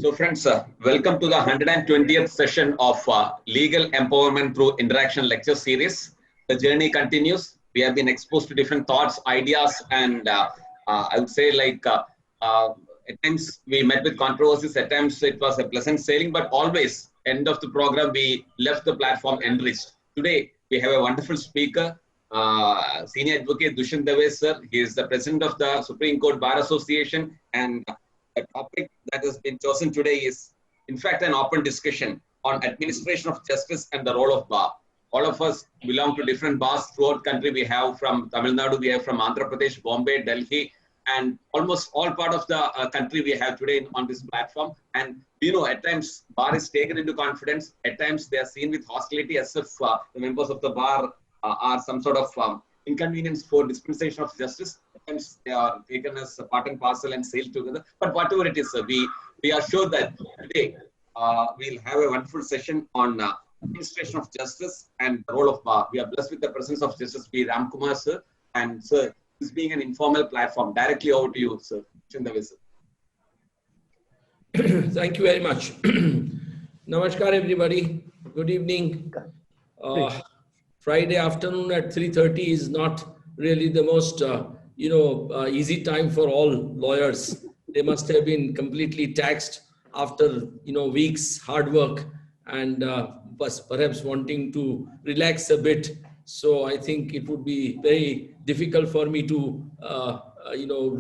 So friends, welcome to the 120th session of Legal Empowerment Through Interaction Lecture Series. The journey continues. We have been exposed to different thoughts, ideas, and I would say at times we met with controversies, at times it was a pleasant sailing, but always, end of the program, we left the platform enriched. Today, we have a wonderful speaker, Sr.Adv. Shyampadmanassociates, sir. He is the president of the Supreme Court Bar Association, and the topic that has been chosen today is, in fact, an open discussion on administration of justice and the role of bar. All of us belong to different bars throughout country. We have from Tamil Nadu, we have from Andhra Pradesh, Bombay, Delhi, and almost all part of the country we have today on this platform. And you know, at times bar is taken into confidence. At times they are seen with hostility as if the members of the bar are some sort of inconvenience for dispensation of justice. At times they are taken as a part and parcel and sailed together. But whatever it is, we are sure that today we'll have a wonderful session on administration of justice and the role of bar. We are blessed with the presence of Justice B. Ramkumar, sir. And sir, this being an informal platform, directly over to you, sir. Sir. Thank you very much. Namaskar, everybody. Good evening. Friday afternoon at 3:30 is not really the most, easy time for all lawyers. They must have been completely taxed after, weeks hard work and perhaps wanting to relax a bit. So I think it would be very difficult for me to,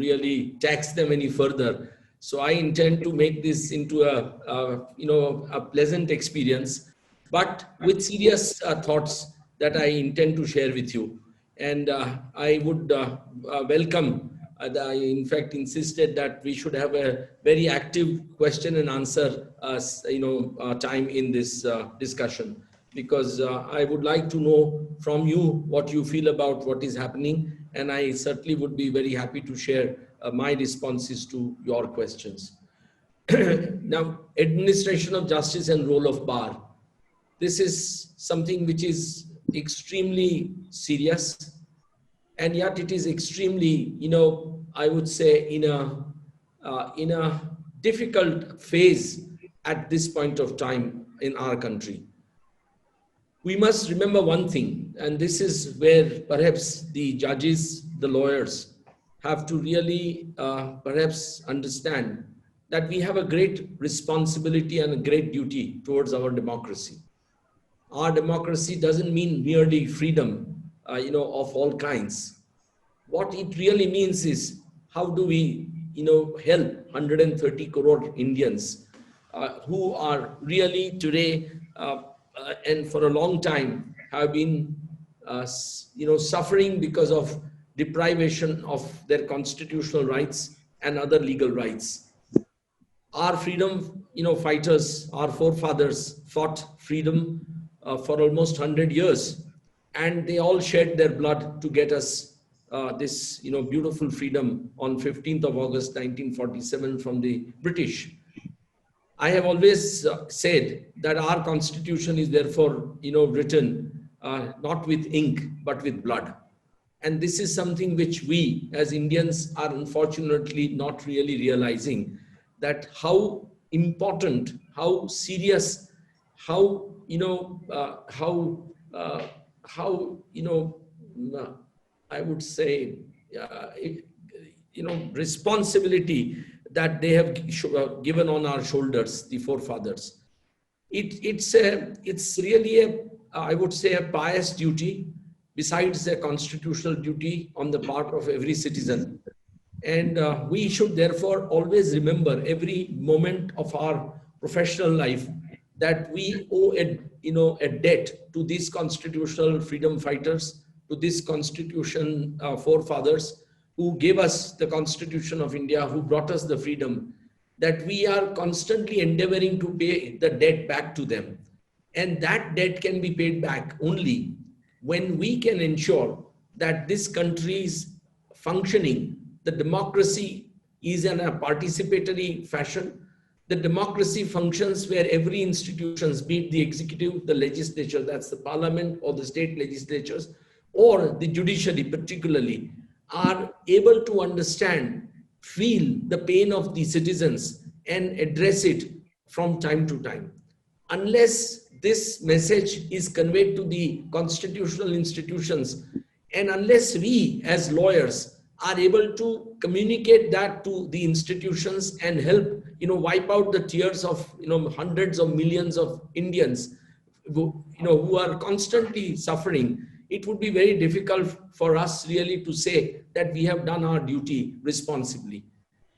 really tax them any further. So I intend to make this into a pleasant experience, but with serious thoughts that I intend to share with you. And I would welcome, I in fact insisted that we should have a very active question and answer time in this discussion, because I would like to know from you what you feel about what is happening, and I certainly would be very happy to share my responses to your questions. Now, administration of justice and role of bar. This is something which is extremely serious, and yet it is extremely, I would say in a difficult phase at this point of time in our country. We must remember one thing, and this is where perhaps the judges, the lawyers have to really perhaps understand that we have a great responsibility and a great duty towards our democracy. Our democracy doesn't mean merely freedom, of all kinds. What it really means is how do we, help 130 crore Indians who are really today and for a long time have been, suffering because of deprivation of their constitutional rights and other legal rights. Our freedom, fighters, our forefathers fought freedom for almost 100 years, and they all shed their blood to get us this, beautiful freedom on 15th of August, 1947 from the British. I have always said that our constitution is therefore, written not with ink, but with blood. And this is something which we as Indians are unfortunately not really realizing, that how important, how serious, how, I would say, responsibility that they have given on our shoulders, the forefathers. It's really I would say, a pious duty, besides a constitutional duty on the part of every citizen. And we should therefore always remember every moment of our professional life that we owe a debt to these constitutional freedom fighters, to this constitution forefathers who gave us the Constitution of India, who brought us the freedom, that we are constantly endeavoring to pay the debt back to them. And that debt can be paid back only when we can ensure that this country's functioning, the democracy is in a participatory fashion. The democracy functions where every institution, be it the executive, the legislature, that's the parliament or the state legislatures, or the judiciary particularly, are able to understand, feel the pain of the citizens and address it from time to time. Unless this message is conveyed to the constitutional institutions, and unless we as lawyers are able to communicate that to the institutions and help, wipe out the tears of, hundreds of millions of Indians, who are constantly suffering, it would be very difficult for us really to say that we have done our duty responsibly.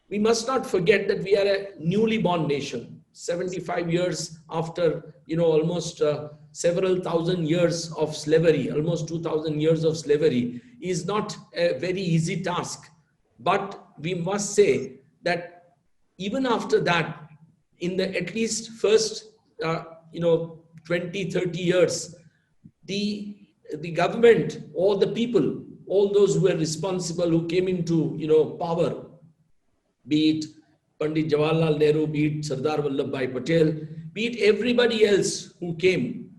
We must not forget that we are a newly born nation, 75 years after, almost several thousand years of slavery, almost 2,000 years of slavery is not a very easy task. But we must say that even after that, in the at least first, 20, 30 years, the government or the people, all those who were responsible, who came into, power, be it Pandit Jawaharlal Nehru, be it Sardar Vallabhbhai Patel, be it everybody else who came,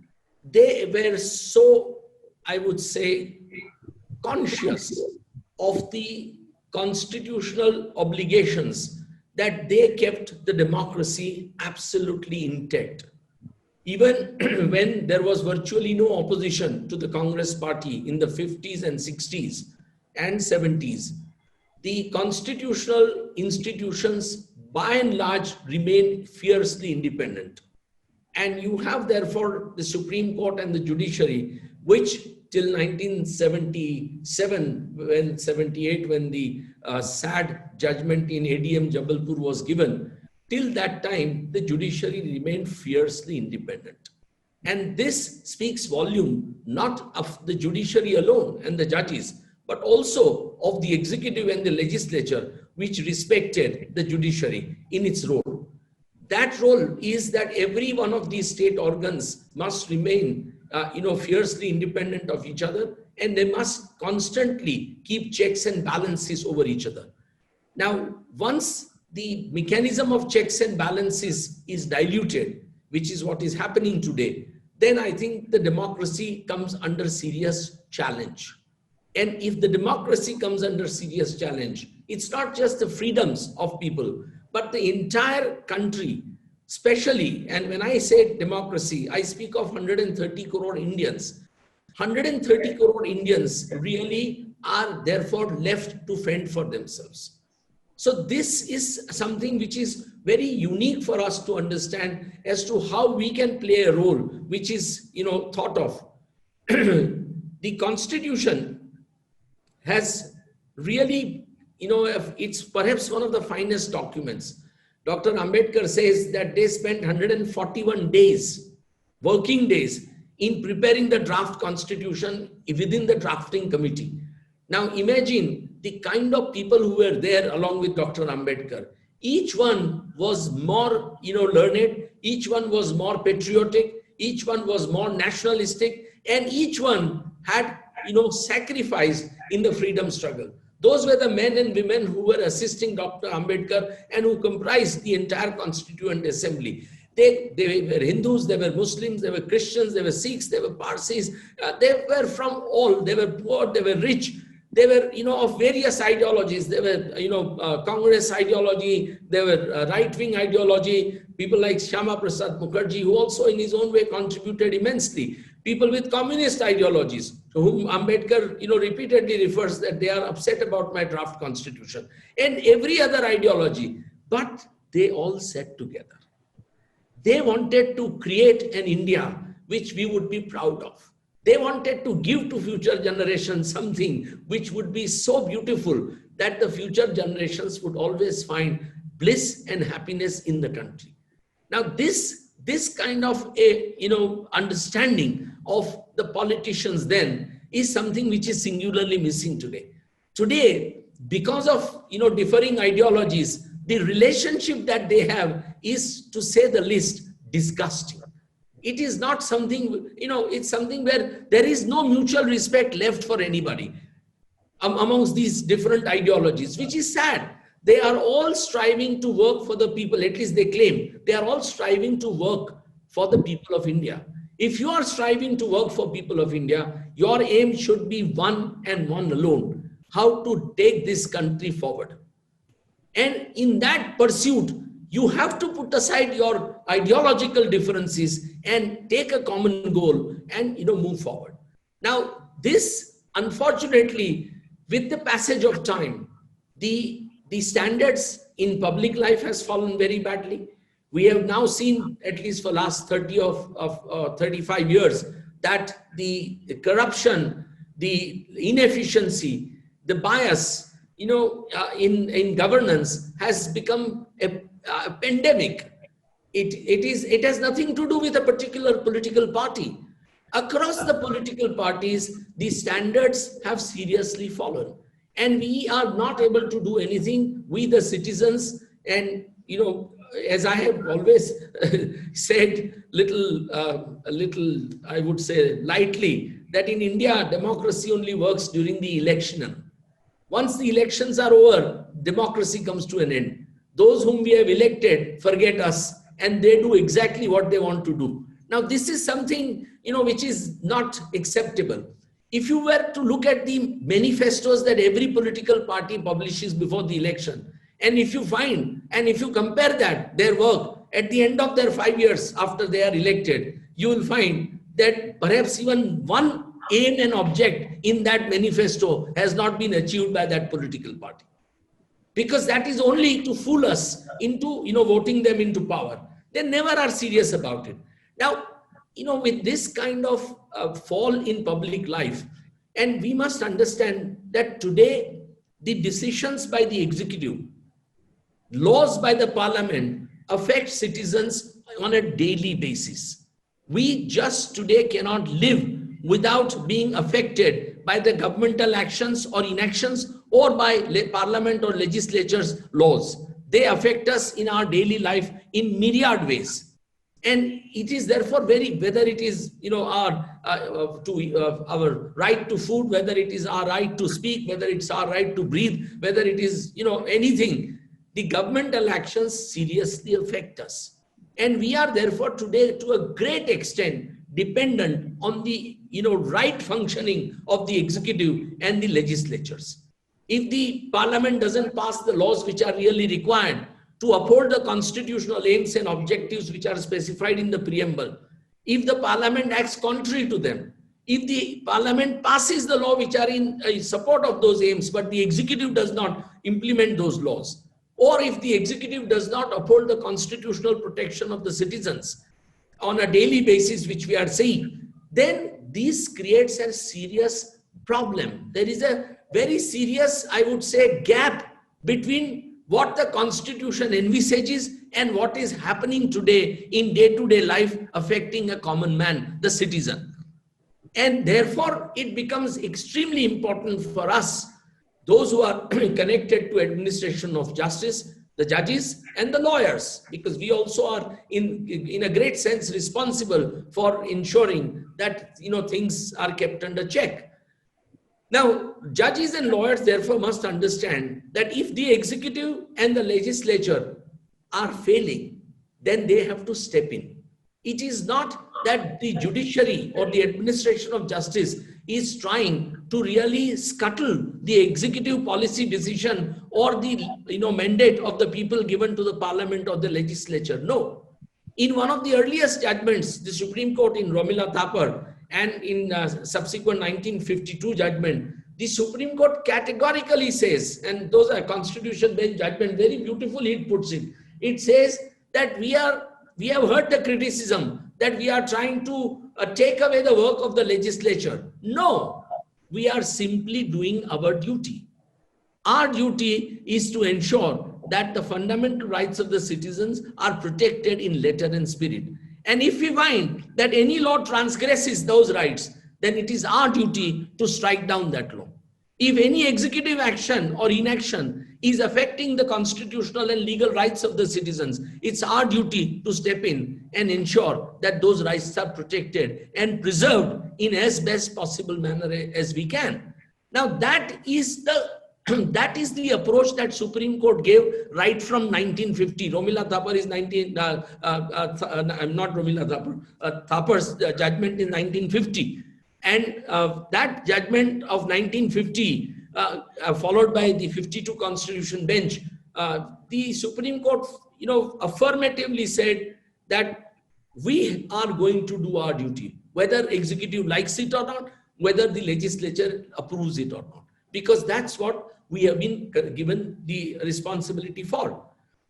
they were so, I would say, conscious of the constitutional obligations that they kept the democracy absolutely intact. Even when there was virtually no opposition to the Congress party in the 50s and 60s and 70s, the constitutional institutions by and large remain fiercely independent. And you have therefore the Supreme Court and the judiciary, which till 1977, 78, when the sad judgment in ADM Jabalpur was given, till that time, the judiciary remained fiercely independent. And this speaks volume, not of the judiciary alone and the judges, but also of the executive and the legislature, which respected the judiciary in its role. That role is that every one of these state organs must remain, fiercely independent of each other, and they must constantly keep checks and balances over each other. Now, once the mechanism of checks and balances is diluted, which is what is happening today, then I think the democracy comes under serious challenge. And if the democracy comes under serious challenge, it's not just the freedoms of people, but the entire country, especially, and when I say democracy, I speak of 130 crore Indians. 130 crore Indians really are therefore left to fend for themselves. So this is something which is very unique for us to understand as to how we can play a role, which is, thought of. The Constitution has really, it's perhaps one of the finest documents. Dr. Ambedkar says that they spent 141 days, working days, in preparing the draft constitution within the drafting committee. Now imagine the kind of people who were there along with Dr. Ambedkar. Each one was more, learned, each one was more patriotic, each one was more nationalistic, and each one had, sacrificed in the freedom struggle. Those were the men and women who were assisting Dr. Ambedkar and who comprised the entire Constituent Assembly. They were Hindus, they were Muslims, they were Christians, they were Sikhs, they were Parsis. They were from all. They were poor, they were rich. They were, of various ideologies. They were, Congress ideology. They were right-wing ideology. People like Shyama Prasad Mukherjee, who also in his own way contributed immensely. People with communist ideologies, to whom Ambedkar, repeatedly refers that they are upset about my draft constitution, and every other ideology. But they all sat together. They wanted to create an India which we would be proud of. They wanted to give to future generations something which would be so beautiful that the future generations would always find bliss and happiness in the country. Now, this kind of a understanding of the politicians then is something which is singularly missing today. Today, because of differing ideologies, the relationship that they have is, to say the least, disgusting. It is not something, it's something where there is no mutual respect left for anybody amongst these different ideologies, which is sad. They are all striving to work for the people, at least they claim. They are all striving to work for the people of India. If you are striving to work for people of India, your aim should be one and one alone: how to take this country forward. And in that pursuit, you have to put aside your ideological differences and take a common goal and move forward. Now, this, unfortunately, with the passage of time, the standards in public life has fallen very badly. We have now seen, at least for last 35 years, that the corruption, the inefficiency, the bias, in governance has become a pandemic. It has nothing to do with a particular political party. Across the political parties, the standards have seriously fallen, and we are not able to do anything. We, the citizens, and as I have always said, I would say lightly, that in India, democracy only works during the election. Once the elections are over, democracy comes to an end. Those whom we have elected forget us, and they do exactly what they want to do. Now, this is something, which is not acceptable. If you were to look at the manifestos that every political party publishes before the election, and if you find, and if you compare that, their work at the end of their 5 years after they are elected, you will find that perhaps even one aim and object in that manifesto has not been achieved by that political party. Because that is only to fool us into, voting them into power. They never are serious about it. Now, with this kind of fall in public life, and we must understand that today, the decisions by the executive, laws by the parliament affect citizens on a daily basis. We just today cannot live without being affected by the governmental actions or inactions or by parliament or legislature's laws. They affect us in our daily life in myriad ways. And it is therefore whether it is, our right to food, whether it is our right to speak, whether it's our right to breathe, whether it is, anything, the governmental actions seriously affect us. And we are therefore today, to a great extent, dependent on the, right functioning of the executive and the legislatures. If the parliament doesn't pass the laws which are really required to uphold the constitutional aims and objectives which are specified in the preamble, if the parliament acts contrary to them, if the parliament passes the law which are in support of those aims, but the executive does not implement those laws, or if the executive does not uphold the constitutional protection of the citizens on a daily basis, which we are seeing, then this creates a serious problem. There is a very serious, I would say, gap between what the constitution envisages and what is happening today in day-to-day life affecting a common man, the citizen. And therefore, it becomes extremely important for us, those who are connected to administration of justice, the judges and the lawyers, because we also are in a great sense responsible for ensuring that things are kept under check. Now, judges and lawyers therefore must understand that if the executive and the legislature are failing, then they have to step in. It is not that the judiciary or the administration of justice is trying to really scuttle the executive policy decision or the mandate of the people given to the parliament or the legislature. No. In one of the earliest judgments, the Supreme Court in Romila Thapar and in subsequent 1952 judgment, the Supreme Court categorically says, and those are constitution bench judgment, very beautifully it puts it. It says that we have heard the criticism that we are trying to take away the work of the legislature. No, we are simply doing our duty. Our duty is to ensure that the fundamental rights of the citizens are protected in letter and spirit. And if we find that any law transgresses those rights, then it is our duty to strike down that law. If any executive action or inaction is affecting the constitutional and legal rights of the citizens, it's our duty to step in and ensure that those rights are protected and preserved in as best possible manner as we can. Now, that is the approach that Supreme Court gave right from 1950. Romila Thapar is not Romila Thapar. Thapar's judgment in 1950. And that judgment of 1950, followed by the 52 Constitution bench, the Supreme Court, affirmatively said that we are going to do our duty, whether executive likes it or not, whether the legislature approves it or not, because that's what we have been given the responsibility for.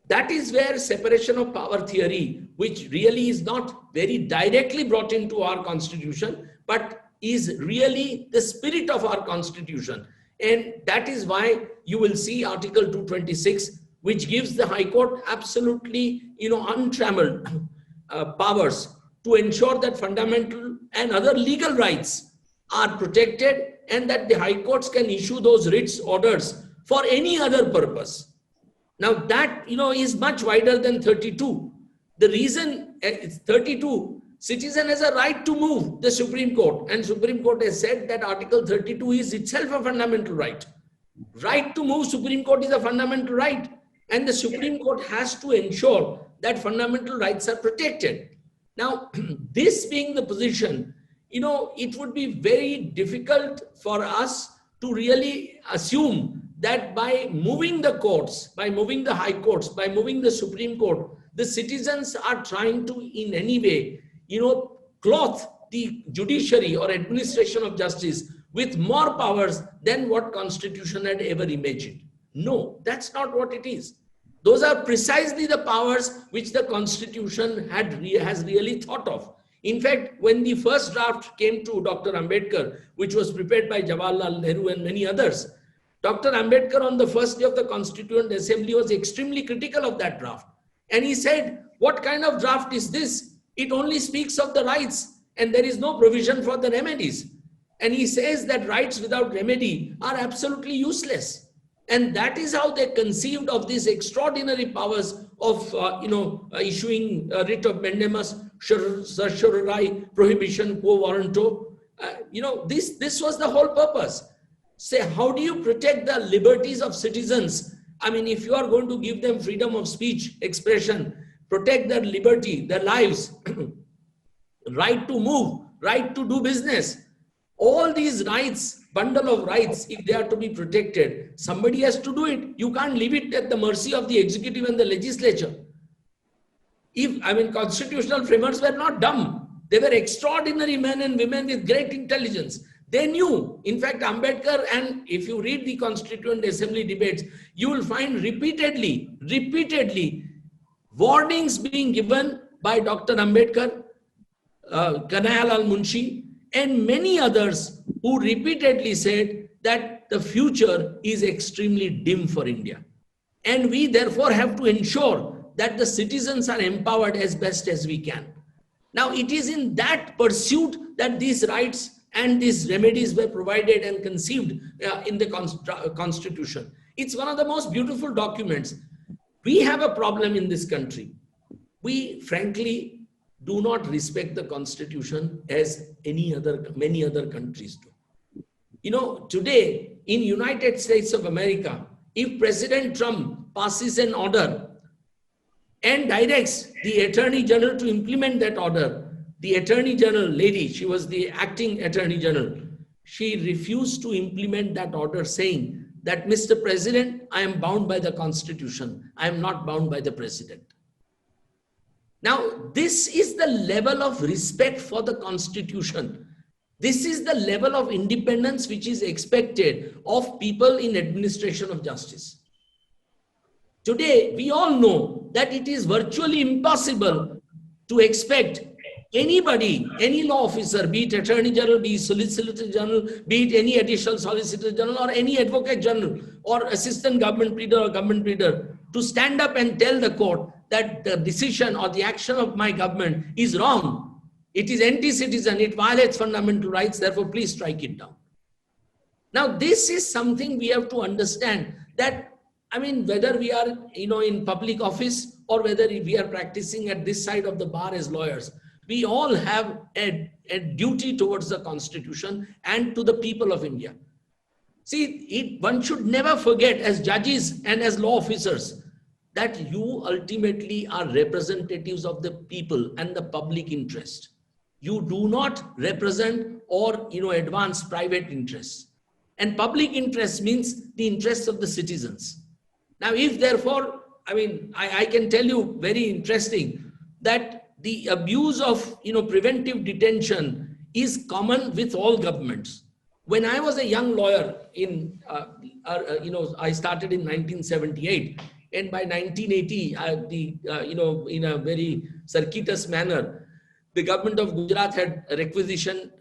That is where separation of power theory, which really is not very directly brought into our constitution, but is really the spirit of our constitution. And that is why you will see Article 226, which gives the High Court absolutely, untrammeled powers to ensure that fundamental and other legal rights are protected, and that the High Courts can issue those writs orders for any other purpose. Now that, is much wider than 32. The reason it's 32, citizen has a right to move the Supreme Court, and Supreme Court has said that Article 32 is itself a fundamental right. Right to move Supreme Court is a fundamental right, and the Supreme Court has to ensure that fundamental rights are protected. Now, this being the position, it would be very difficult for us to really assume that by moving the courts, by moving the High Courts, by moving the Supreme Court, the citizens are trying to in any way, clothe the judiciary or administration of justice with more powers than what Constitution had ever imagined. No, that's not what it is. Those are precisely the powers which the Constitution has really thought of. In fact, when the first draft came to Dr. Ambedkar, which was prepared by Jawaharlal Nehru and many others, Dr. Ambedkar on the first day of the Constituent Assembly was extremely critical of that draft. And he said, what kind of draft is this? It only speaks of the rights and there is no provision for the remedies. And he says that rights without remedy are absolutely useless. And that is how they conceived of these extraordinary powers of, issuing a writ of mandamus, certiorari, prohibition, quo warranto. This was the whole purpose. Say, how do you protect the liberties of citizens? I mean, if you are going to give them freedom of speech, expression, protect their liberty, their lives, right to move, right to do business, all these rights, bundle of rights, if they are to be protected, somebody has to do it. You can't leave it at the mercy of the executive and the legislature. Constitutional framers were not dumb. They were extraordinary men and women with great intelligence. They knew. In fact, Ambedkar, and if you read the Constituent Assembly debates, you will find repeatedly warnings being given by Dr. Ambedkar, Kanhayalal Munshi, and many others who repeatedly said that the future is extremely dim for India. And we therefore have to ensure that the citizens are empowered as best as we can. Now, it is in that pursuit that these rights and these remedies were provided and conceived in the Constitution. It's one of the most beautiful documents. We have a problem in this country. We, frankly, do not respect the Constitution as many other countries do. Today, in United States of America, if President Trump passes an order and directs the Attorney General to implement that order, the Attorney General lady, she was the acting Attorney General, she refused to implement that order, saying that, Mr. President, I am bound by the Constitution. I am not bound by the President. Now, this is the level of respect for the Constitution. This is the level of independence which is expected of people in administration of justice. Today, we all know that it is virtually impossible to expect anybody, any law officer, be it Attorney General, be it Solicitor General, be it any additional Solicitor General or any Advocate General or Assistant Government Pleader or Government Pleader to stand up and tell the court that the decision or the action of my government is wrong. It is anti-citizen, it violates fundamental rights, therefore please strike it down. Now, this is something we have to understand that, whether we are, in public office or whether we are practicing at this side of the bar as lawyers, we all have a duty towards the Constitution and to the people of India. See, one should never forget as judges and as law officers that you ultimately are representatives of the people and the public interest. You do not represent or, advance private interests. And public interest means the interests of the citizens. Now, if therefore I mean, I can tell you very interesting that the abuse of, preventive detention is common with all governments. When I was a young lawyer I started in 1978, and by 1980, in a very circuitous manner, the government of Gujarat had requisitioned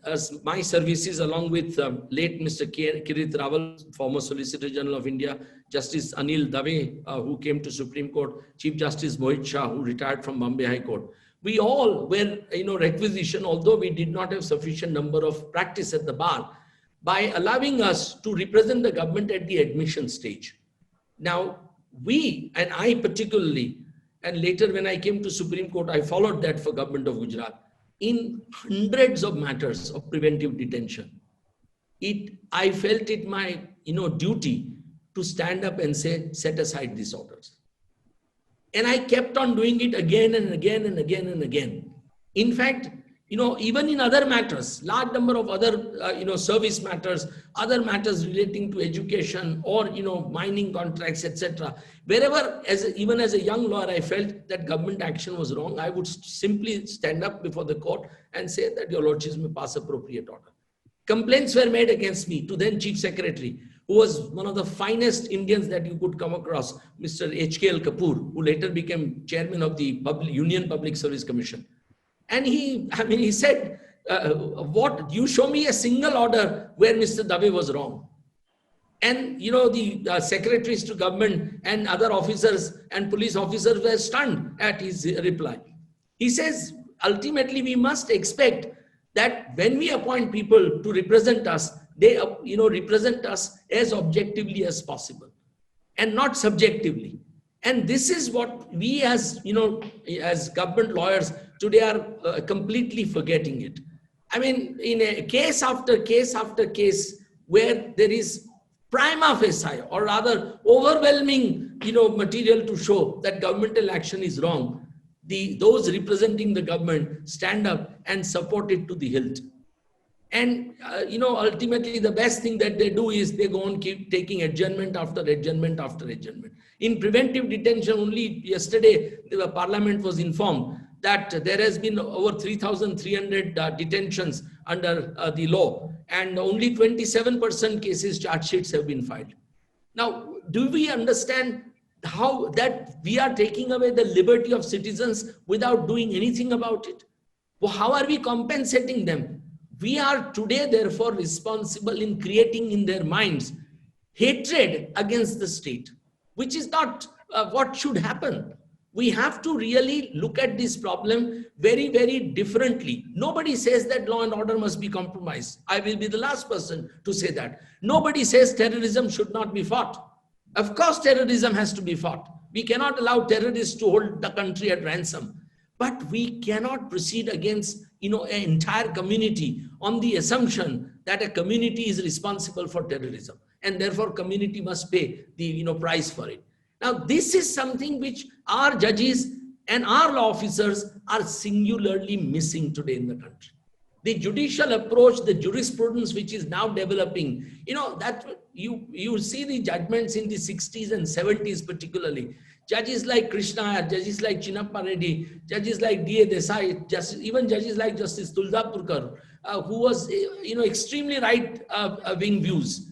my services along with late Mr. Kirit Rawal, former Solicitor General of India, Justice Anil Dave, who came to Supreme Court, Chief Justice Mohit Shah, who retired from Bombay High Court. We all were, requisitioned, although we did not have sufficient number of practice at the bar, by allowing us to represent the government at the admission stage. Now, we, and I particularly, and later when I came to Supreme Court, I followed that for government of Gujarat, in hundreds of matters of preventive detention. I felt it my, duty to stand up and say, set aside these orders. And I kept on doing it again and again and again and again. In fact, even in other matters, large number of other, service matters, other matters relating to education or, mining contracts, etc. Wherever, even as a young lawyer, I felt that government action was wrong, I would simply stand up before the court and say that your lordships may pass appropriate order. Complaints were made against me to then Chief Secretary, who was one of the finest Indians that you could come across, Mr. H.K.L. Kapoor, who later became chairman of the Union Public Service Commission. And he said, what, you show me a single order where Mr. Dave was wrong. And, the secretaries to government and other officers and police officers were stunned at his reply. He says, ultimately, we must expect that when we appoint people to represent us, they, represent us as objectively as possible and not subjectively. And this is what we as, as government lawyers today are completely forgetting it. I mean, in a case after case after case where there is prima facie or rather overwhelming, material to show that governmental action is wrong, those representing the government stand up and support it to the hilt. And, ultimately the best thing that they do is they go on keep taking adjournment after adjournment after adjournment. In preventive detention, only yesterday, the parliament was informed that there has been over 3,300 detentions under the law, and only 27% cases charge sheets have been filed. Now, do we understand how that we are taking away the liberty of citizens without doing anything about it? Well, how are we compensating them? We are today, therefore, responsible in creating in their minds hatred against the state, which is not what should happen. We have to really look at this problem very, very differently. Nobody says that law and order must be compromised. I will be the last person to say that. Nobody says terrorism should not be fought. Of course, terrorism has to be fought. We cannot allow terrorists to hold the country at ransom. But we cannot proceed against, an entire community on the assumption that a community is responsible for terrorism. And therefore, community must pay the, price for it. Now, this is something which our judges and our law officers are singularly missing today in the country. The judicial approach, the jurisprudence which is now developing, that you see the judgments in the 60s and 70s particularly. Judges like Krishna, judges like Chinnappa Reddy, judges like D.A. Desai, even judges like Justice Tuldapurkar, who was, extremely right-wing views.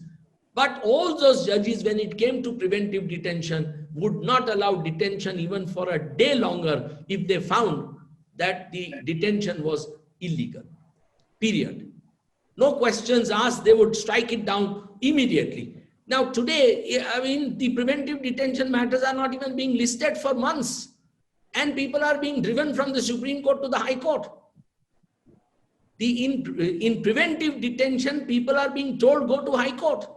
But all those judges, when it came to preventive detention, would not allow detention even for a day longer if they found that the detention was illegal. Period. No questions asked, they would strike it down immediately. Now today, the preventive detention matters are not even being listed for months. And people are being driven from the Supreme Court to the High Court. In preventive detention, people are being told, go to High Court.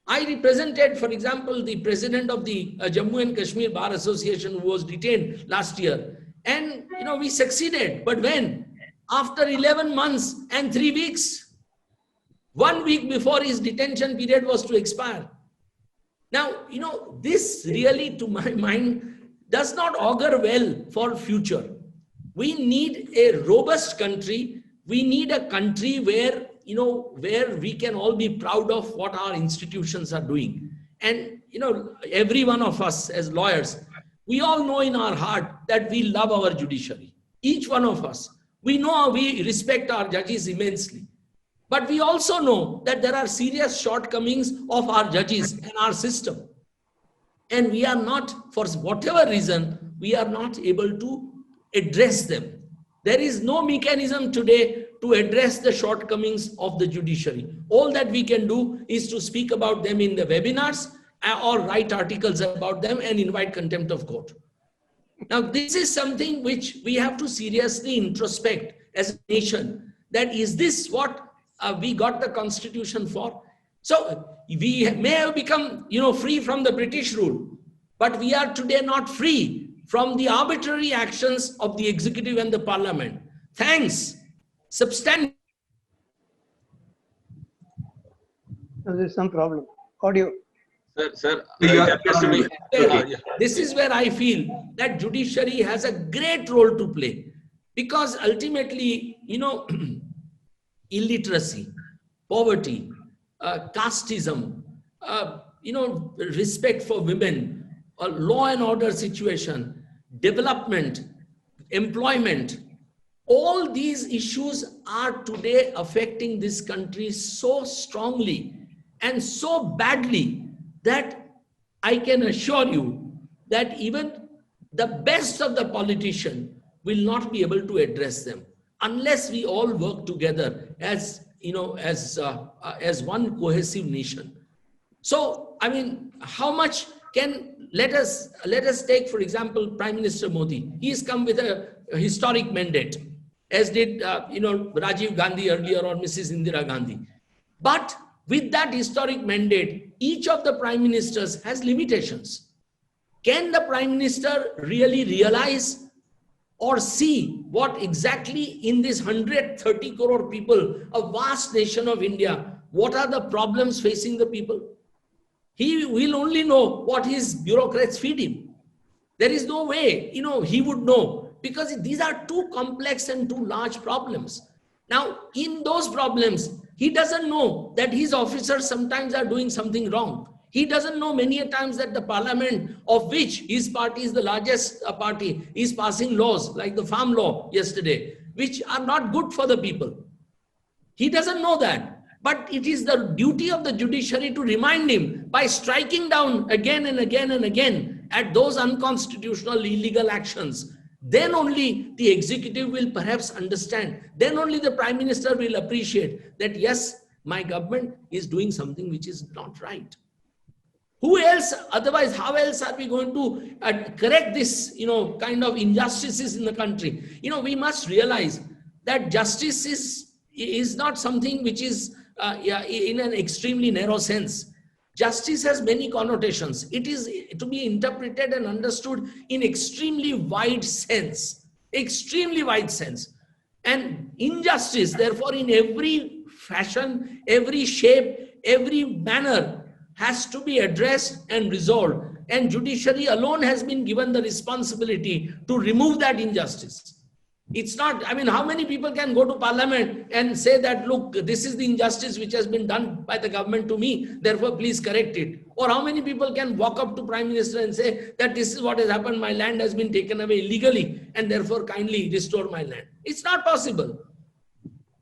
I represented, for example, the president of the Jammu and Kashmir Bar Association who was detained last year. And, we succeeded. But when? After 11 months and 3 weeks. 1 week before his detention period was to expire. Now, this really, to my mind, does not augur well for future. We need a robust country. We need a country where, where we can all be proud of what our institutions are doing. And, every one of us as lawyers, We all know in our heart that we love our judiciary. Each one of us. We know we respect our judges immensely. But we also know that there are serious shortcomings of our judges and our system. And we are not, for whatever reason, we are not able to address them. There is no mechanism today to address the shortcomings of the judiciary. All that we can do is to speak about them in the webinars or write articles about them and invite contempt of court. Now, this is something which we have to seriously introspect as a nation. That is this what we got the constitution for? So we may have become, free from the British rule, but we are today not free from the arbitrary actions of the executive and the parliament. Thanks, substantial. There's some problem. Audio. Sir, This is where I feel that judiciary has a great role to play, because ultimately, illiteracy, poverty, casteism, respect for women, law and order situation, development, employment, all these issues are today affecting this country so strongly and so badly that I can assure you that even the best of the politicians will not be able to address them unless we all work together as one cohesive nation. So, I mean, how much can, let us take, for example, Prime Minister Modi. He has come with a historic mandate, as did, Rajiv Gandhi earlier or Mrs. Indira Gandhi. But with that historic mandate, each of the prime ministers has limitations. Can the prime minister really realize or see what exactly in this 130 crore people, a vast nation of India, what are the problems facing the people? He will only know what his bureaucrats feed him. There is no way, he would know, because these are too complex and too large problems. Now, in those problems, he doesn't know that his officers sometimes are doing something wrong. He doesn't know many a times that the parliament, of which his party is the largest party, is passing laws like the farm law yesterday, which are not good for the people. He doesn't know that. But it is the duty of the judiciary to remind him by striking down again and again and again at those unconstitutional, illegal actions. Then only the executive will perhaps understand. Then only the prime minister will appreciate that, yes, my government is doing something which is not right. Who else? Otherwise, how else are we going to correct this, kind of injustices in the country? We must realize that justice is not something which is in an extremely narrow sense. Justice has many connotations. It is to be interpreted and understood in extremely wide sense. Extremely wide sense. And injustice, therefore, in every fashion, every shape, every manner, has to be addressed and resolved. And judiciary alone has been given the responsibility to remove that injustice. It's not, how many people can go to parliament and say that, look, this is the injustice which has been done by the government to me, therefore please correct it. Or how many people can walk up to Prime Minister and say that this is what has happened, my land has been taken away illegally and therefore kindly restore my land. It's not possible.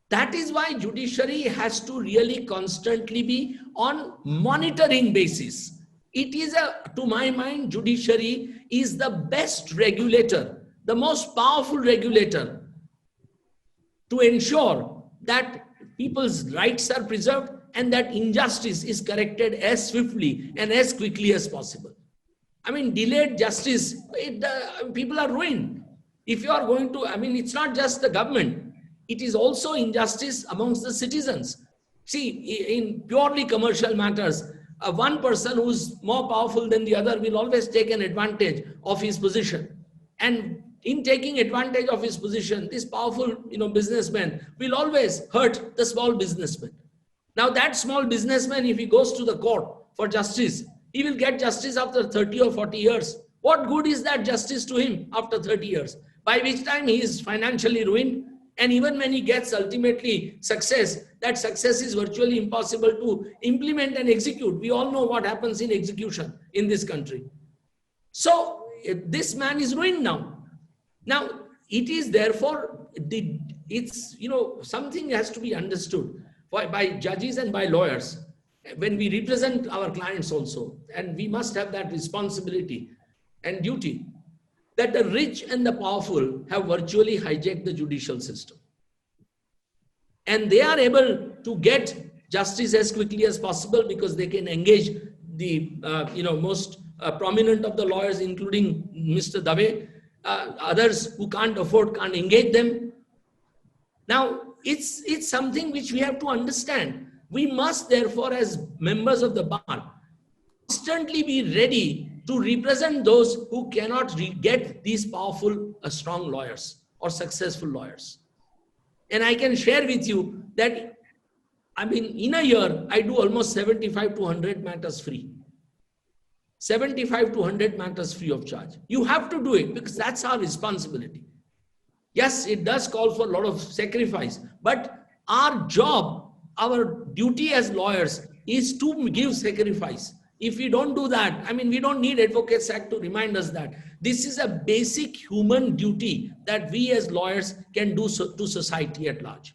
That is why judiciary has to really constantly be on monitoring basis. It is to my mind, judiciary is the best regulator, the most powerful regulator to ensure that people's rights are preserved and that injustice is corrected as swiftly and as quickly as possible. Delayed justice, people are ruined. If you are going to, it's not just the government. It is also injustice amongst the citizens. See, in purely commercial matters, one person who's more powerful than the other will always take an advantage of his position. And in taking advantage of his position, this powerful, businessman will always hurt the small businessman. Now that small businessman, if he goes to the court for justice, he will get justice after 30 or 40 years. What good is that justice to him after 30 years? By which time he is financially ruined. And even when he gets ultimately success, that success is virtually impossible to implement and execute. We all know what happens in execution in this country. So this man is ruined now. Now, it is therefore, something has to be understood by judges and by lawyers when we represent our clients also. And we must have that responsibility and duty that the rich and the powerful have virtually hijacked the judicial system. And they are able to get justice as quickly as possible because they can engage the most prominent of the lawyers, including Mr. Dave. Others who can't afford can't engage them. Now, it's something which we have to understand. We must therefore, as members of the bar, constantly be ready to represent those who cannot get these powerful, strong lawyers or successful lawyers. And I can share with you that, in a year, I do almost 75 to 100 matters free. 75 to 100 matters free of charge. You have to do it because that's our responsibility. Yes, it does call for a lot of sacrifice, but our job, our duty as lawyers is to give sacrifice. If we don't do that, we don't need Advocates Act to remind us that. This is a basic human duty that we as lawyers can do to society at large.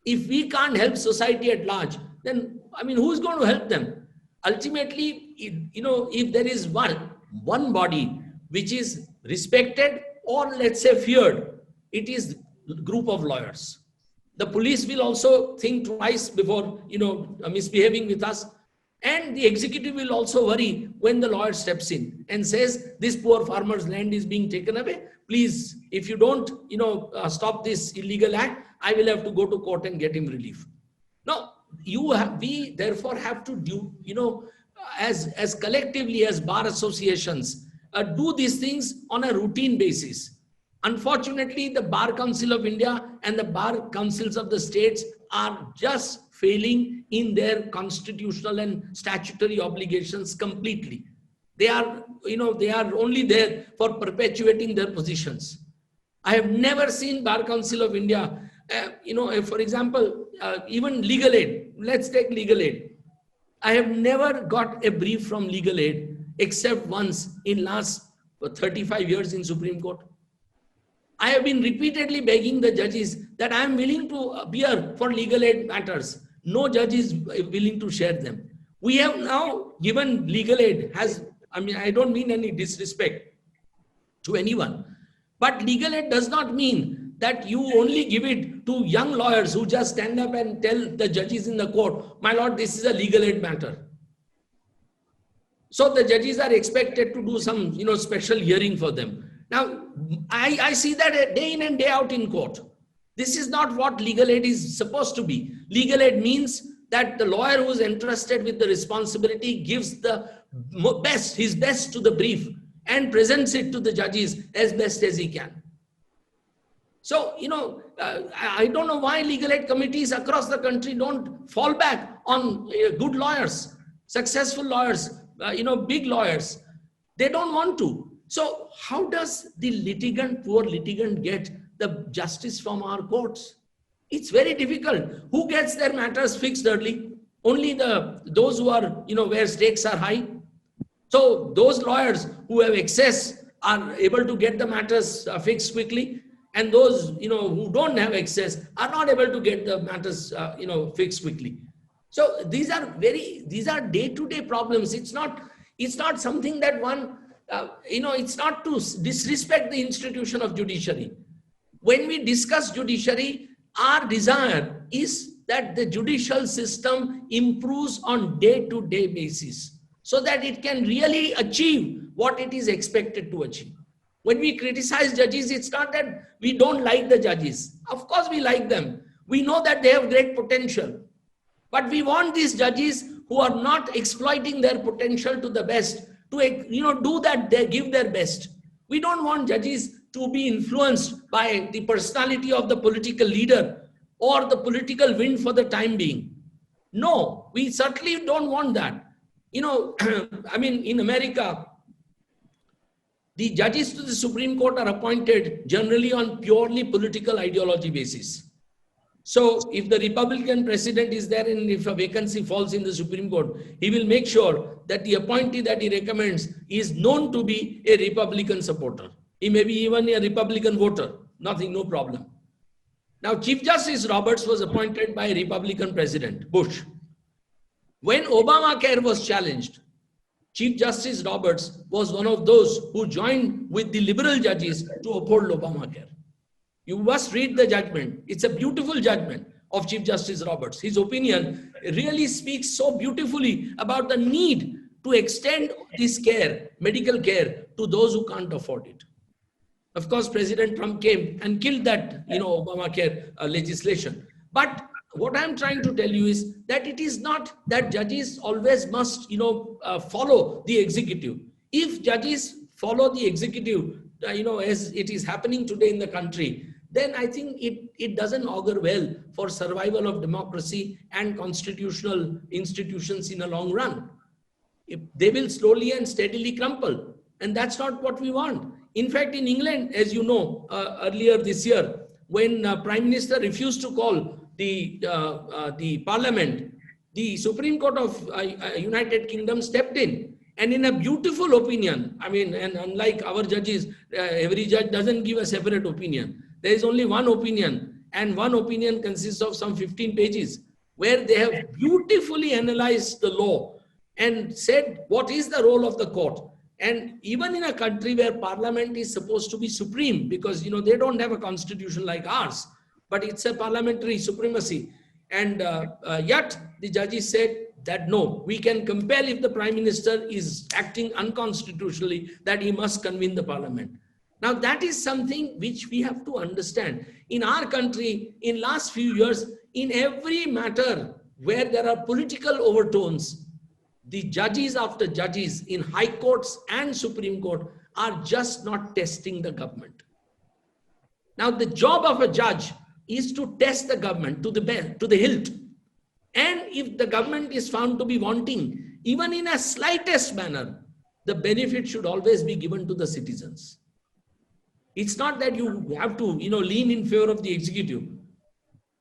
If we can't help society at large, then, who's going to help them? Ultimately, if there is one body which is respected or let's say feared, it is a group of lawyers. The police will also think twice before, misbehaving with us. And the executive will also worry when the lawyer steps in and says, this poor farmer's land is being taken away. Please, if you don't, stop this illegal act, I will have to go to court and get him relief. Now, we therefore have to do, as collectively as bar associations, do these things on a routine basis. Unfortunately, the Bar Council of India and the Bar Councils of the states are just failing in their constitutional and statutory obligations completely. They are only there for perpetuating their positions. I have never seen Bar Council of India, for example, even legal aid. Let's take legal aid. I have never got a brief from legal aid except once in last 35 years in Supreme Court. I have been repeatedly begging the judges that I am willing to appear for legal aid matters. No judge is willing to share them. We have now given legal aid I don't mean any disrespect to anyone, but legal aid does not mean that you only give it to young lawyers who just stand up and tell the judges in the court, my lord, this is a legal aid matter. So the judges are expected to do some, special hearing for them. Now, I see that day in and day out in court. This is not what legal aid is supposed to be. Legal aid means that the lawyer who is entrusted with the responsibility gives his best to the brief and presents it to the judges as best as he can. So, I don't know why legal aid committees across the country don't fall back on good lawyers, successful lawyers, big lawyers. They don't want to. So how does the poor litigant get the justice from our courts? It's very difficult. Who gets their matters fixed early? Only those who are, where stakes are high. So those lawyers who have access are able to get the matters fixed quickly. And those, who don't have access are not able to get the matters, fixed quickly. So these are day-to-day problems. It's not something that one, it's not to disrespect the institution of judiciary. When we discuss judiciary, our desire is that the judicial system improves on day-to-day basis so that it can really achieve what it is expected to achieve. When we criticize judges, it's not that we don't like the judges. Of course, we like them. We know that they have great potential. But we want these judges who are not exploiting their potential to the best to, do that, they give their best. We don't want judges to be influenced by the personality of the political leader or the political wind for the time being. No, we certainly don't want that. In America, the judges to the Supreme Court are appointed generally on purely political ideology basis. So if the Republican president is there and if a vacancy falls in the Supreme Court, he will make sure that the appointee that he recommends is known to be a Republican supporter. He may be even a Republican voter. Nothing, no problem. Now, Chief Justice Roberts was appointed by a Republican president, Bush. When Obamacare was challenged, Chief Justice Roberts was one of those who joined with the liberal judges to uphold Obamacare. You must read the judgment. It's a beautiful judgment of Chief Justice Roberts. His opinion really speaks so beautifully about the need to extend this care, medical care, to those who can't afford it. Of course, President Trump came and killed that, Obamacare legislation. But what I'm trying to tell you is that it is not that judges always must, follow the executive. If judges follow the executive, as it is happening today in the country, then I think it doesn't augur well for survival of democracy and constitutional institutions in a long run. They will slowly and steadily crumble. And that's not what we want. In fact, in England, as you know, earlier this year, when Prime Minister refused to call the Parliament, the Supreme Court of United Kingdom stepped in. And in a beautiful opinion, and unlike our judges, every judge doesn't give a separate opinion. There is only one opinion, and one opinion consists of some 15 pages, where they have beautifully analyzed the law and said what is the role of the court. And even in a country where Parliament is supposed to be supreme, because they don't have a constitution like ours, but it's a parliamentary supremacy. And yet the judges said that no, we can compel if the Prime Minister is acting unconstitutionally, that he must convene the Parliament. Now that is something which we have to understand. In our country, in last few years, in every matter where there are political overtones, the judges after judges in high courts and Supreme Court are just not testing the government. Now the job of a judge is to test the government to the hilt. And if the government is found to be wanting, even in a slightest manner, the benefit should always be given to the citizens. It's not that you have to, lean in favor of the executive.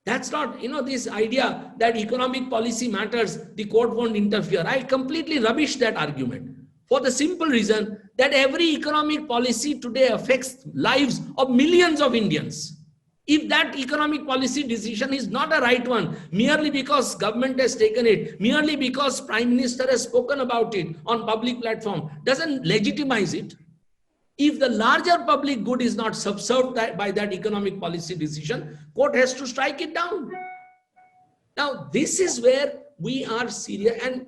That's not, this idea that economic policy matters, the court won't interfere. I completely rubbish that argument for the simple reason that every economic policy today affects lives of millions of Indians. If that economic policy decision is not a right one, merely because government has taken it, merely because Prime Minister has spoken about it on public platform, doesn't legitimize it. If the larger public good is not subserved by that economic policy decision, court has to strike it down. Now, this is where we are serious. And,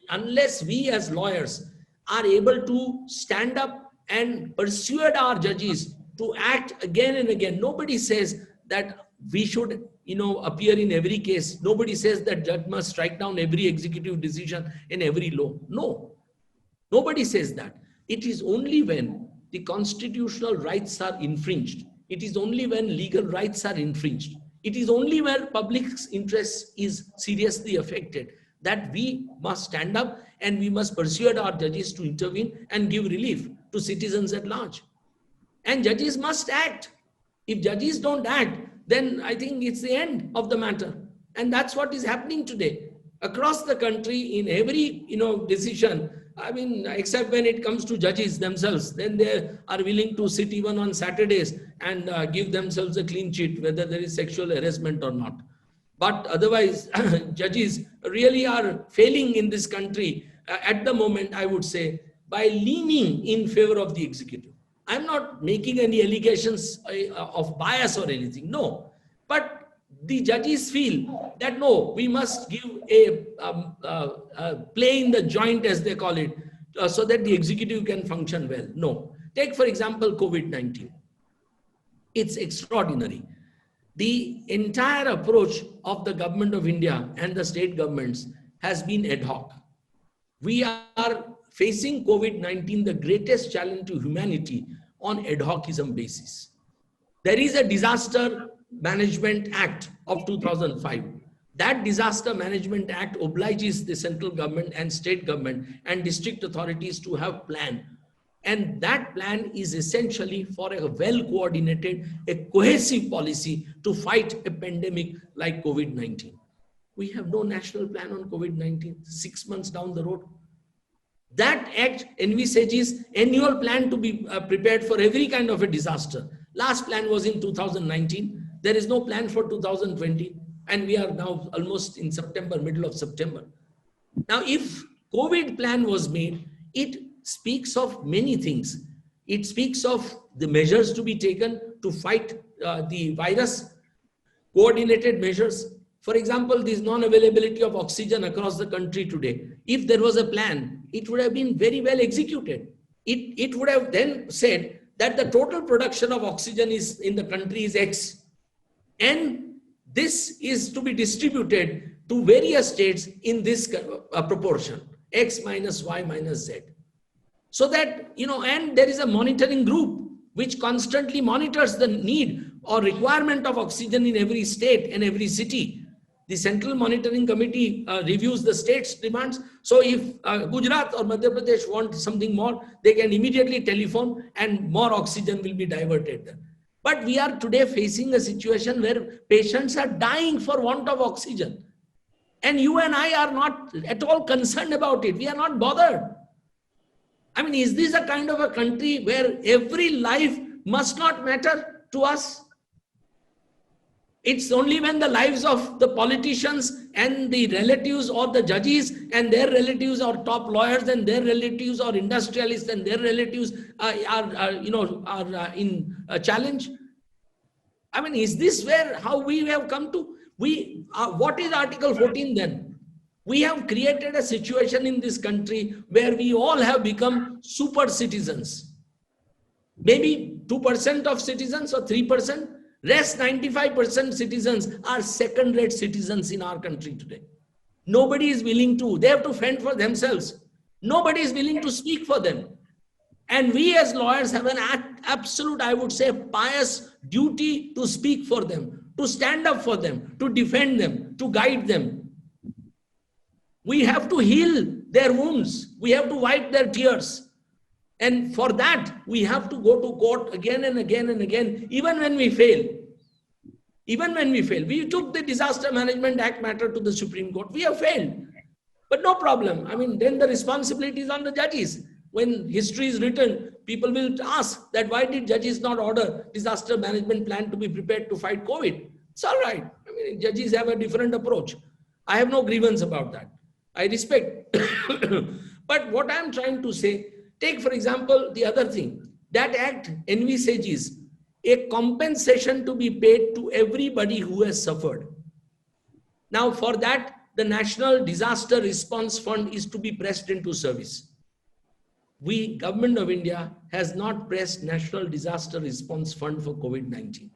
unless we as lawyers are able to stand up and persuade our judges to act again and again, nobody says that we should, appear in every case. Nobody says that judge must strike down every executive decision in every law. No, nobody says that. It is only when the constitutional rights are infringed. It is only when legal rights are infringed. It is only where public's interest is seriously affected that we must stand up and we must persuade our judges to intervene and give relief to citizens at large. And judges must act. If judges don't act, then I think it's the end of the matter. And that's what is happening today. Across the country, in every decision, except when it comes to judges themselves, then they are willing to sit even on Saturdays and give themselves a clean sheet, whether there is sexual harassment or not. But otherwise, judges really are failing in this country at the moment, I would say, by leaning in favor of the executive. I'm not making any allegations of bias or anything, no. But the judges feel that no, we must give a play in the joint, as they call it, so that the executive can function well. No. Take, for example, COVID-19. It's extraordinary. The entire approach of the government of India and the state governments has been ad hoc. We are facing COVID-19, the greatest challenge to humanity, on ad hocism basis. There is a Disaster Management Act of 2005. That Disaster Management Act obliges the central government and state government and district authorities to have plan And that plan is essentially for a well-coordinated, a cohesive policy to fight a pandemic like COVID-19. We have no national plan on COVID-19, 6 months down the road. That act envisages annual plan to be prepared for every kind of a disaster. Last plan was in 2019. There is no plan for 2020. And we are now almost in September, middle of September. Now, if COVID plan was made, it speaks of many things. It speaks of the measures to be taken to fight the virus, coordinated measures. For example, this non-availability of oxygen across the country today. If there was a plan, it would have been very well executed. It would have then said that the total production of oxygen is in the country is X. And this is to be distributed to various states in this proportion, X minus Y minus Z. So that, and there is a monitoring group which constantly monitors the need or requirement of oxygen in every state and every city. The Central Monitoring Committee reviews the state's demands. So if Gujarat or Madhya Pradesh want something more, they can immediately telephone and more oxygen will be diverted there. But we are today facing a situation where patients are dying for want of oxygen. And you and I are not at all concerned about it. We are not bothered. I mean, is this a kind of a country where every life must not matter to us? It's only when the lives of the politicians and the relatives or the judges and their relatives or top lawyers and their relatives or industrialists and their relatives are in a challenge. I mean, is this how we have come to? What is Article 14 then? We have created a situation in this country where we all have become super citizens. Maybe 2% of citizens or 3%. Rest 95% citizens are second-rate citizens in our country today. Nobody is willing to, they have to fend for themselves. Nobody is willing to speak for them. And we as lawyers have an absolute, I would say, pious duty to speak for them, to stand up for them, to defend them, to guide them. We have to heal their wounds. We have to wipe their tears. And for that, we have to go to court again and again and again, even when we fail. Even when we fail. We took the Disaster Management Act matter to the Supreme Court. We have failed. But no problem. I mean, then the responsibility is on the judges. When history is written, people will ask that why did judges not order disaster management plan to be prepared to fight COVID? It's all right. I mean, judges have a different approach. I have no grievance about that. I respect. But what I'm trying to say, take, for example, the other thing. That act envisages a compensation to be paid to everybody who has suffered. Now, for that, the National Disaster Response Fund is to be pressed into service. We, Government of India, has not pressed National Disaster Response Fund for COVID-19.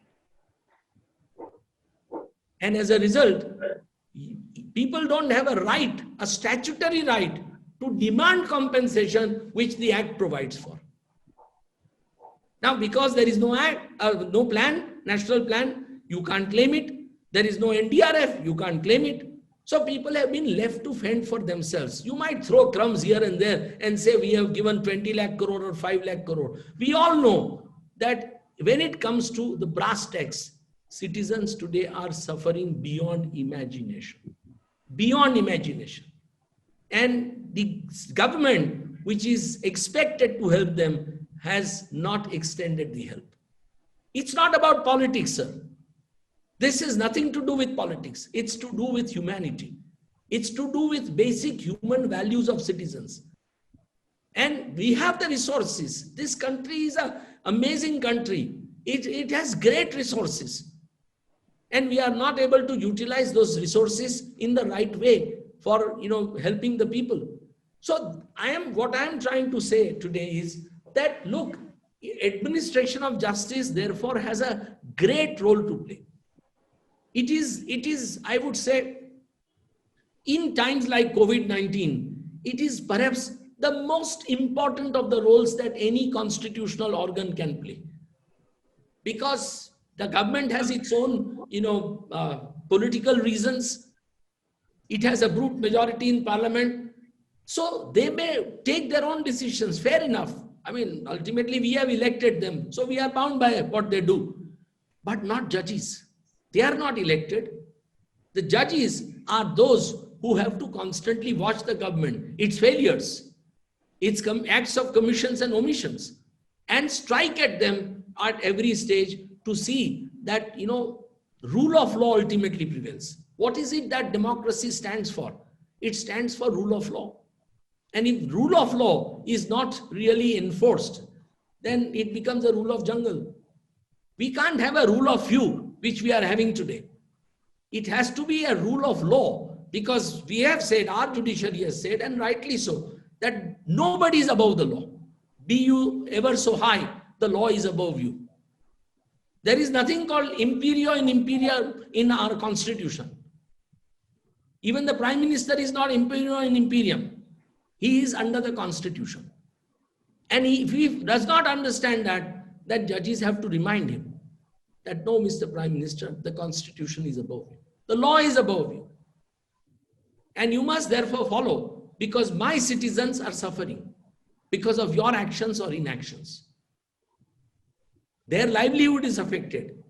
And as a result, people don't have a right, a statutory right, to demand compensation which the Act provides for. Now, because there is no act, no plan, national plan, you can't claim it. There is no NDRF, you can't claim it. So people have been left to fend for themselves. You might throw crumbs here and there and say we have given 20 lakh crore or 5 lakh crore. We all know that when it comes to the brass tacks, citizens today are suffering beyond imagination. Beyond imagination. And the government, which is expected to help them, has not extended the help. It's not about politics, sir. This has nothing to do with politics. It's to do with humanity. It's to do with basic human values of citizens. And we have the resources. This country is an amazing country. It has great resources. And we are not able to utilize those resources in the right way for helping the people. So what I am trying to say today is that, look, administration of justice therefore has a great role to play. It is, I would say, in times like COVID-19, it is perhaps the most important of the roles that any constitutional organ can play. Because the government has its own, political reasons. It has a brute majority in parliament. So they may take their own decisions, fair enough. I mean, ultimately we have elected them. So we are bound by what they do. But not judges. They are not elected. The judges are those who have to constantly watch the government, its failures, its acts of commissions and omissions, and strike at them at every stage to see that, rule of law ultimately prevails. What is it that democracy stands for? It stands for rule of law. And if rule of law is not really enforced, then it becomes a rule of jungle. We can't have a rule of few, which we are having today. It has to be a rule of law, because we have said, our judiciary has said, and rightly so, that nobody is above the law. Be you ever so high, the law is above you. There is nothing called imperio in imperia in our constitution. Even the prime minister is not imperio in imperium. He is under the constitution. And if he does not understand that judges have to remind him that, no, Mr. Prime Minister, the constitution is above you. The law is above you. And you must therefore follow, because my citizens are suffering because of your actions or inactions. Their livelihood is affected.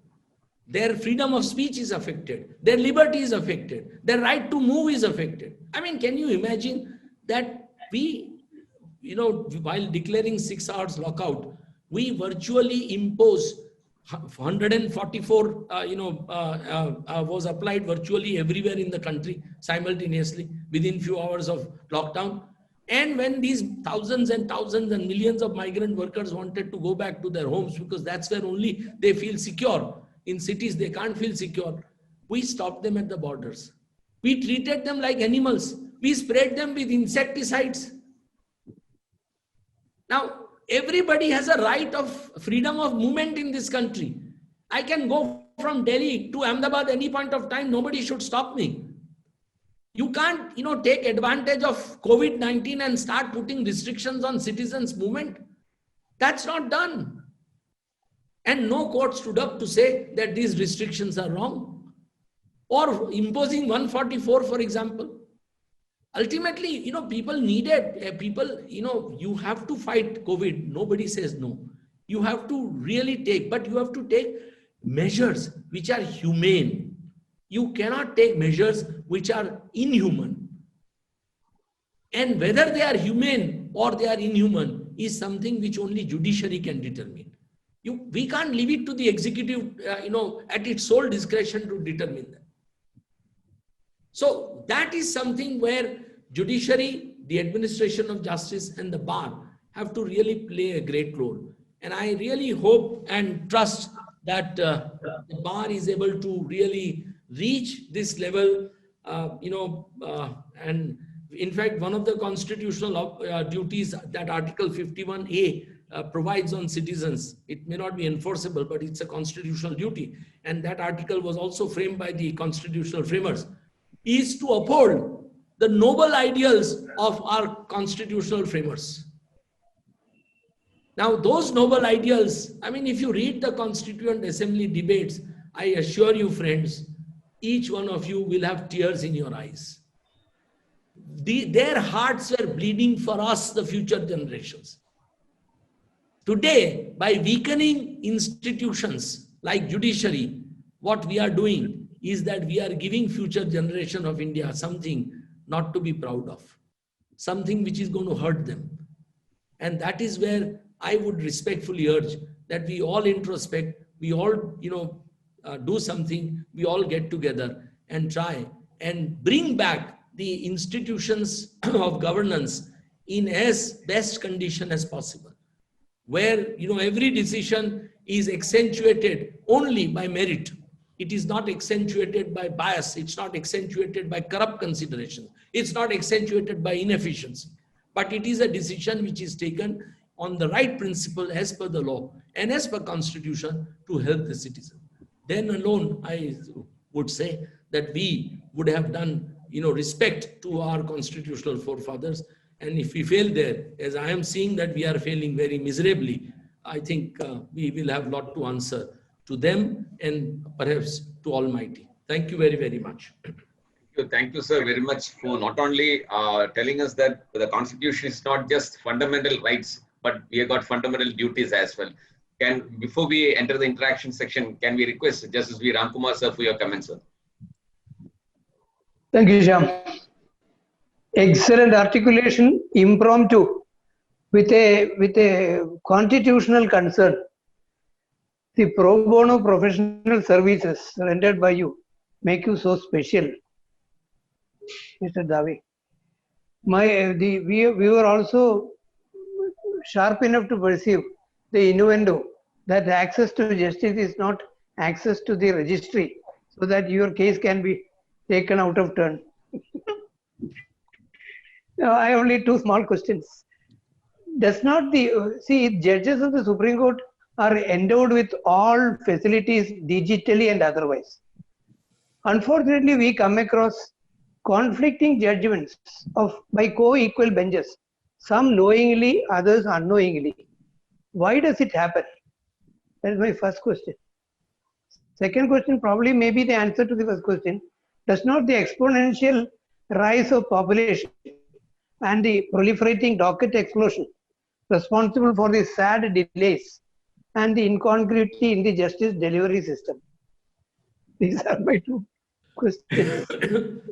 Their freedom of speech is affected. Their liberty is affected. Their right to move is affected. I mean, can you imagine that we, while declaring 6 hours lockout, we virtually impose 144, was applied virtually everywhere in the country simultaneously within few hours of lockdown. And when these thousands and thousands and millions of migrant workers wanted to go back to their homes, because that's where only they feel secure. In cities, they can't feel secure. We stopped them at the borders. We treated them like animals. We sprayed them with insecticides. Now, everybody has a right of freedom of movement in this country. I can go from Delhi to Ahmedabad any point of time. Nobody should stop me. You can't, take advantage of COVID-19 and start putting restrictions on citizens' movement. That's not done. And no court stood up to say that these restrictions are wrong. Or imposing 144, for example. Ultimately, people needed, you have to fight COVID. Nobody says no. You have to really take, but you have to take measures which are humane. You cannot take measures which are inhuman. And whether they are humane or they are inhuman is something which only judiciary can determine. We can't leave it to the executive, at its sole discretion to determine that. So that is something where judiciary, the administration of justice, and the bar have to really play a great role. And I really hope and trust that the bar is able to really reach this level, and in fact, one of the constitutional duties that Article 51A provides on citizens, it may not be enforceable, but it's a constitutional duty. And that article was also framed by the constitutional framers, is to uphold the noble ideals of our constitutional framers. Now, those noble ideals, I mean, if you read the Constituent Assembly debates, I assure you, friends, each one of you will have tears in your eyes. Their hearts were bleeding for us, the future generations. Today, by weakening institutions like judiciary, what we are doing is that we are giving future generation of India something not to be proud of, something which is going to hurt them. And that is where I would respectfully urge that we all introspect, we all, do something, we all get together and try and bring back the institutions of governance in as best condition as possible, where, every decision is accentuated only by merit. It is not accentuated by bias. It's not accentuated by corrupt considerations. It's not accentuated by inefficiency. But it is a decision which is taken on the right principle as per the law and as per constitution to help the citizen. Then alone, I would say that we would have done, respect to our constitutional forefathers. And if we fail there, as I am seeing that we are failing very miserably, I think we will have a lot to answer to them and perhaps to Almighty. Thank you very, very much. Thank you, sir, very much for not only telling us that the Constitution is not just fundamental rights, but we have got fundamental duties as well. Before we enter the interaction section, can we request Justice V. Ramkumar sir for your comments, sir? Thank you, Shyam. Excellent articulation, impromptu, with a constitutional concern. The pro bono professional services rendered by you make you so special, Mr. Dave. We were also sharp enough to perceive the innuendo that access to justice is not access to the registry, so that your case can be taken out of turn. Now, I have only two small questions. Does not see judges of the Supreme Court are endowed with all facilities digitally and otherwise. Unfortunately, we come across conflicting judgments by co-equal benches, some knowingly, others unknowingly. Why does it happen? That is my first question. Second question probably may be the answer to the first question. Does not the exponential rise of population and the proliferating docket explosion responsible for the sad delays and the incongruity in the justice delivery system? These are my two questions.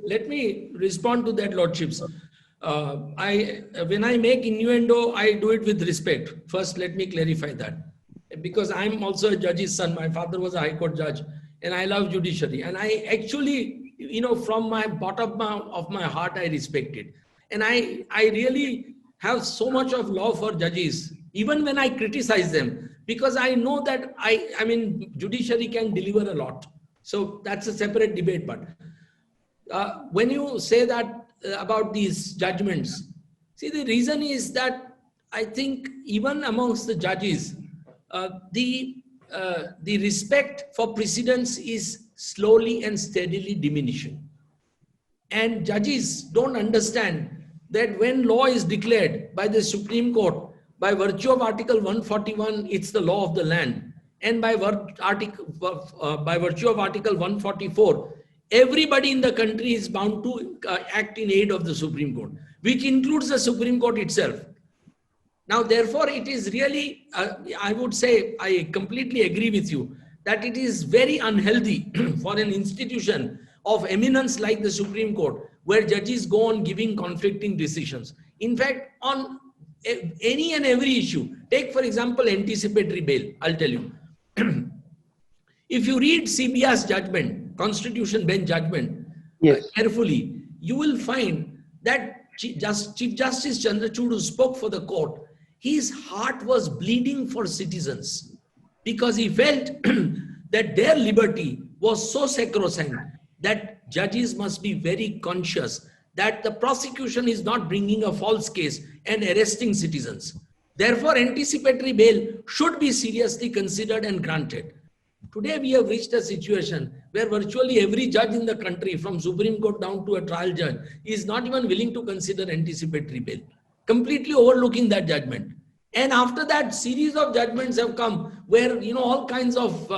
Let me respond to that, Lordships. When I make innuendo, I do it with respect. First, let me clarify that. Because I'm also a judge's son. My father was a High Court judge, and I love judiciary. And I actually, from my bottom of my heart, I respect it. And I really have so much of love for judges, even when I criticize them, because I know that judiciary can deliver a lot. So that's a separate debate. But when you say that about these judgments, see, the reason is that I think even amongst the judges, the respect for precedents is slowly and steadily diminishing. And judges don't understand that when law is declared by the Supreme Court, by virtue of Article 141, it's the law of the land. And by virtue of Article 144, everybody in the country is bound to act in aid of the Supreme Court, which includes the Supreme Court itself. Now, therefore, it is really, I would say, I completely agree with you, that it is very unhealthy for an institution of eminence like the Supreme Court, where judges go on giving conflicting decisions. In fact, on any and every issue, take for example, anticipatory bail, I'll tell you. If you read CBI's judgment, Constitution Bench judgment, yes, carefully, you will find that Chief Justice Chandrachud, who spoke for the court, his heart was bleeding for citizens because he felt that their liberty was so sacrosanct that judges must be very conscious that the prosecution is not bringing a false case and arresting citizens. Therefore, anticipatory bail should be seriously considered and granted. Today, we have reached a situation where virtually every judge in the country, from Supreme Court down to a trial judge, is not even willing to consider anticipatory bail, completely overlooking that judgment. And after that, series of judgments have come where, all kinds of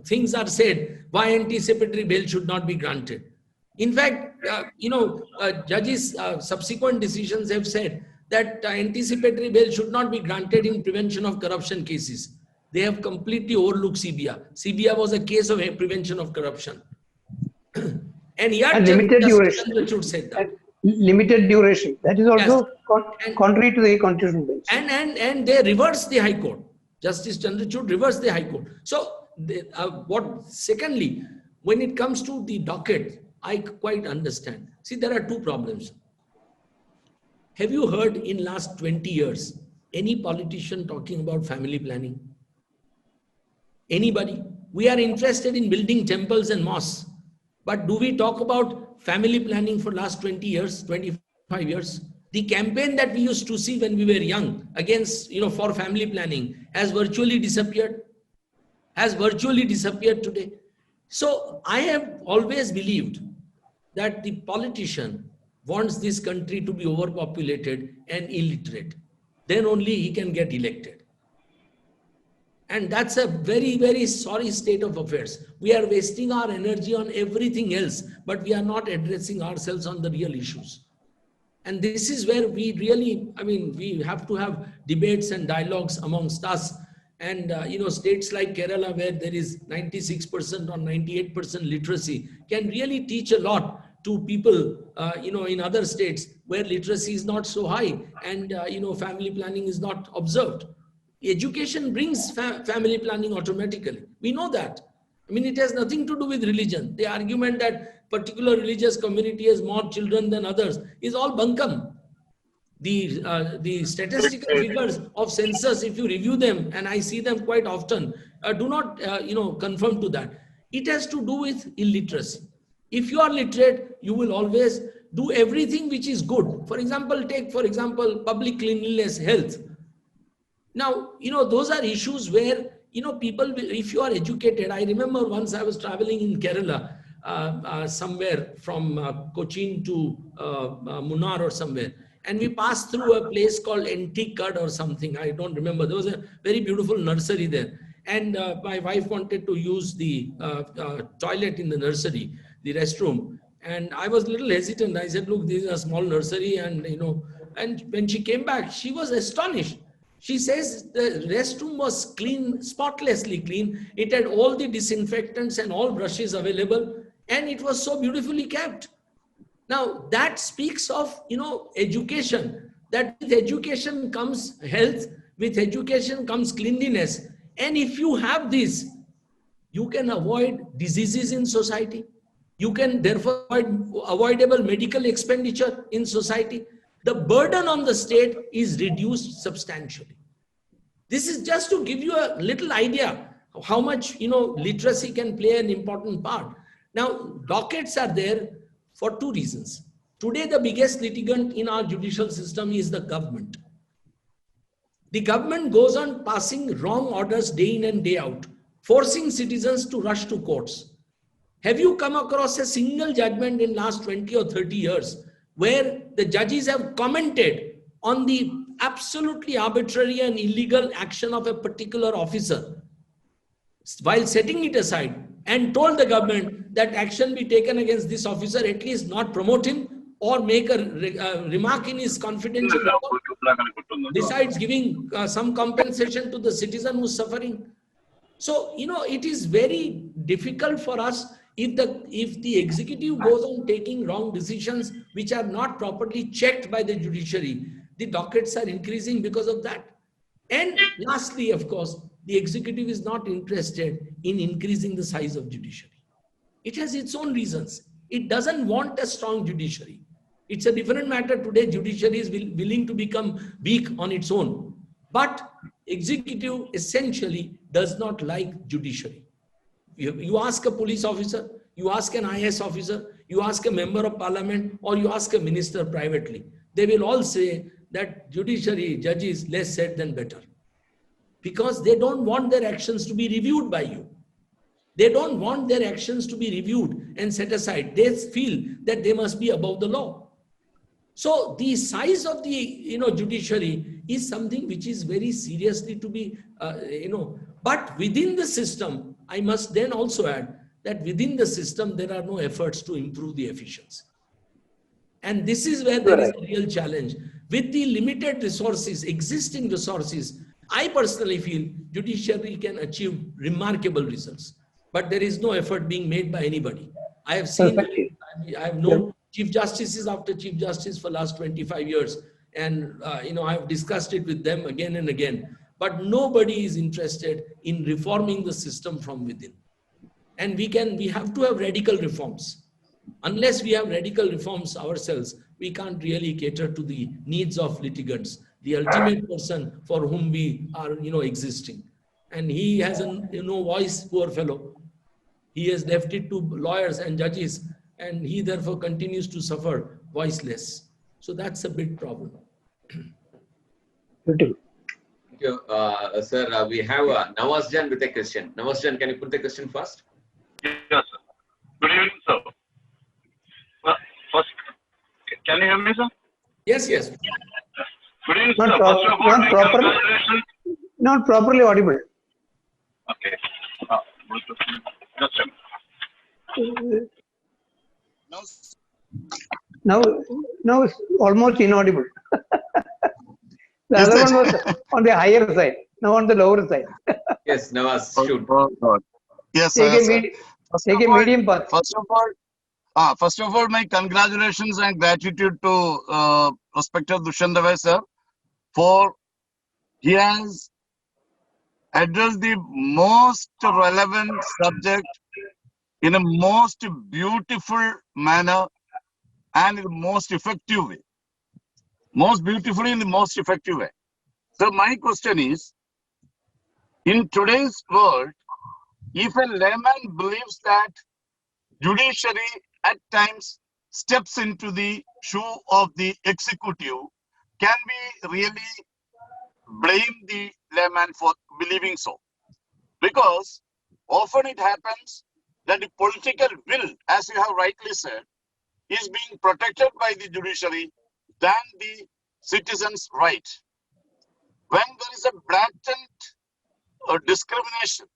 things are said why anticipatory bail should not be granted. In fact, judges' subsequent decisions have said that anticipatory bail should not be granted in prevention of corruption cases. They have completely overlooked CBI. CBI was a case of prevention of corruption. And yet, limited duration. Should say that. Limited duration. That is also contrary to the Constitutional Bench. And they reversed the High Court. Justice Chandrachud reversed the High Court. So, secondly, when it comes to the docket, I quite understand. See, there are two problems. Have you heard in last 20 years any politician talking about family planning? Anybody? We are interested in building temples and mosques. But do we talk about family planning for last 20 years, 25 years? The campaign that we used to see when we were young against, for family planning has virtually disappeared. Has virtually disappeared today. So I have always believed that the politician wants this country to be overpopulated and illiterate. Then only he can get elected. And that's a very, very sorry state of affairs. We are wasting our energy on everything else, but we are not addressing ourselves on the real issues. And this is where we really, I mean, we have to have debates and dialogues amongst us. And, states like Kerala, where there is 96% or 98% literacy, can really teach a lot to people, in other states where literacy is not so high and, family planning is not observed. Education brings family planning automatically. We know that. I mean, it has nothing to do with religion. The argument that particular religious community has more children than others is all bunkum. The statistical figures of census, if you review them, and I see them quite often, do not, confirm to that. It has to do with illiteracy. If you are literate, you will always do everything which is good. For example, take, for example, public cleanliness, health. Now, those are issues where, people, if you are educated, I remember once I was traveling in Kerala, somewhere from Cochin to Munnar or somewhere. And we passed through a place called Antiqud or something. I don't remember. There was a very beautiful nursery there. And my wife wanted to use the toilet in the nursery, the restroom. And I was a little hesitant. I said, look, this is a small nursery. And, and when she came back, she was astonished. She says the restroom was clean, spotlessly clean. It had all the disinfectants and all brushes available. And it was so beautifully kept. Now, that speaks of, education, that with education comes health, with education comes cleanliness. And if you have this, you can avoid diseases in society. You can therefore avoid avoidable medical expenditure in society. The burden on the state is reduced substantially. This is just to give you a little idea of how much, literacy can play an important part. Now, dockets are there for two reasons. Today, the biggest litigant in our judicial system is the government. The government goes on passing wrong orders day in and day out, forcing citizens to rush to courts. Have you come across a single judgment in last 20 or 30 years where the judges have commented on the absolutely arbitrary and illegal action of a particular officer while setting it aside and told the government that action be taken against this officer, at least not promote him or make a remark in his confidential report, besides giving some compensation to the citizen who's suffering? So, it is very difficult for us if the executive goes on taking wrong decisions which are not properly checked by the judiciary. The dockets are increasing because of that. And lastly, of course, the executive is not interested in increasing the size of judiciary. It has its own reasons. It doesn't want a strong judiciary. It's a different matter today. Judiciary is willing to become weak on its own. But executive essentially does not like judiciary. You ask a police officer, you ask an IS officer, you ask a member of parliament, or you ask a minister privately. They will all say that judiciary, judges, less said than better. Because they don't want their actions to be reviewed by you. They don't want their actions to be reviewed and set aside. They feel that they must be above the law. So the size of the judiciary is something which is very seriously to be but within the system, I must then also add that within the system there are no efforts to improve the efficiency. And this is where there is a real challenge. With the limited resources, existing resources, I personally feel judiciary can achieve remarkable results, but there is no effort being made by anybody. I have seen, I have known Chief Justices after Chief Justice for last 25 years, and I have discussed it with them again and again, but nobody is interested in reforming the system from within. And we have to have radical reforms. Unless we have radical reforms ourselves, we can't really cater to the needs of litigants, the ultimate person for whom we are, existing. And he has no voice, poor fellow. He has left it to lawyers and judges, and he therefore continues to suffer voiceless. So that's a big problem. Thank you, sir. We have Nawazjan with a question. Nawazjan, can you put the question first? Yes, sir. Good evening, sir. First, can you hear me, sir? Yes, yes. Good evening, sir. First of all, not properly audible. Okay. Just a minute. Now, now it's almost inaudible. The Is other it? one was on the higher side, now on the lower side. Yes, Nawaz, shoot. Oh, God. Yes, Take sir. a, Sir. First take of a all, medium path. first of all, my congratulations and gratitude to respected Dushyant, sir, for he has addressed the most relevant subject in a most beautiful manner and in the most effective way. Most beautifully in the most effective way. So my question is, in today's world, if a layman believes that judiciary at times steps into the shoe of the executive, can we really blame the layman for believing so? Because often it happens that the political will, as you have rightly said, is being protected by the judiciary than the citizens' right. When there is a blatant discrimination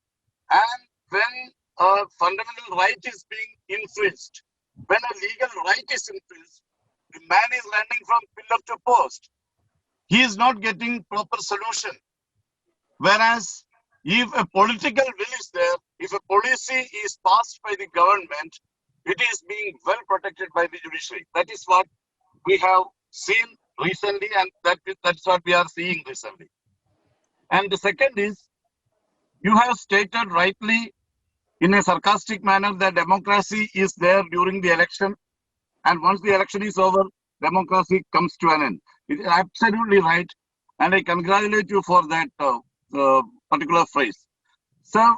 and when a fundamental right is being infringed, when a legal right is infringed, the man is landing from pillar to post. He is not getting proper solution. Whereas if a political will is there, if a policy is passed by the government, it is being well protected by the judiciary. That is what we have seen recently, and that's what we are seeing recently. And the second is, you have stated rightly in a sarcastic manner that democracy is there during the election, and once the election is over, democracy comes to an end. It is absolutely right, and I congratulate you for that particular phrase. So,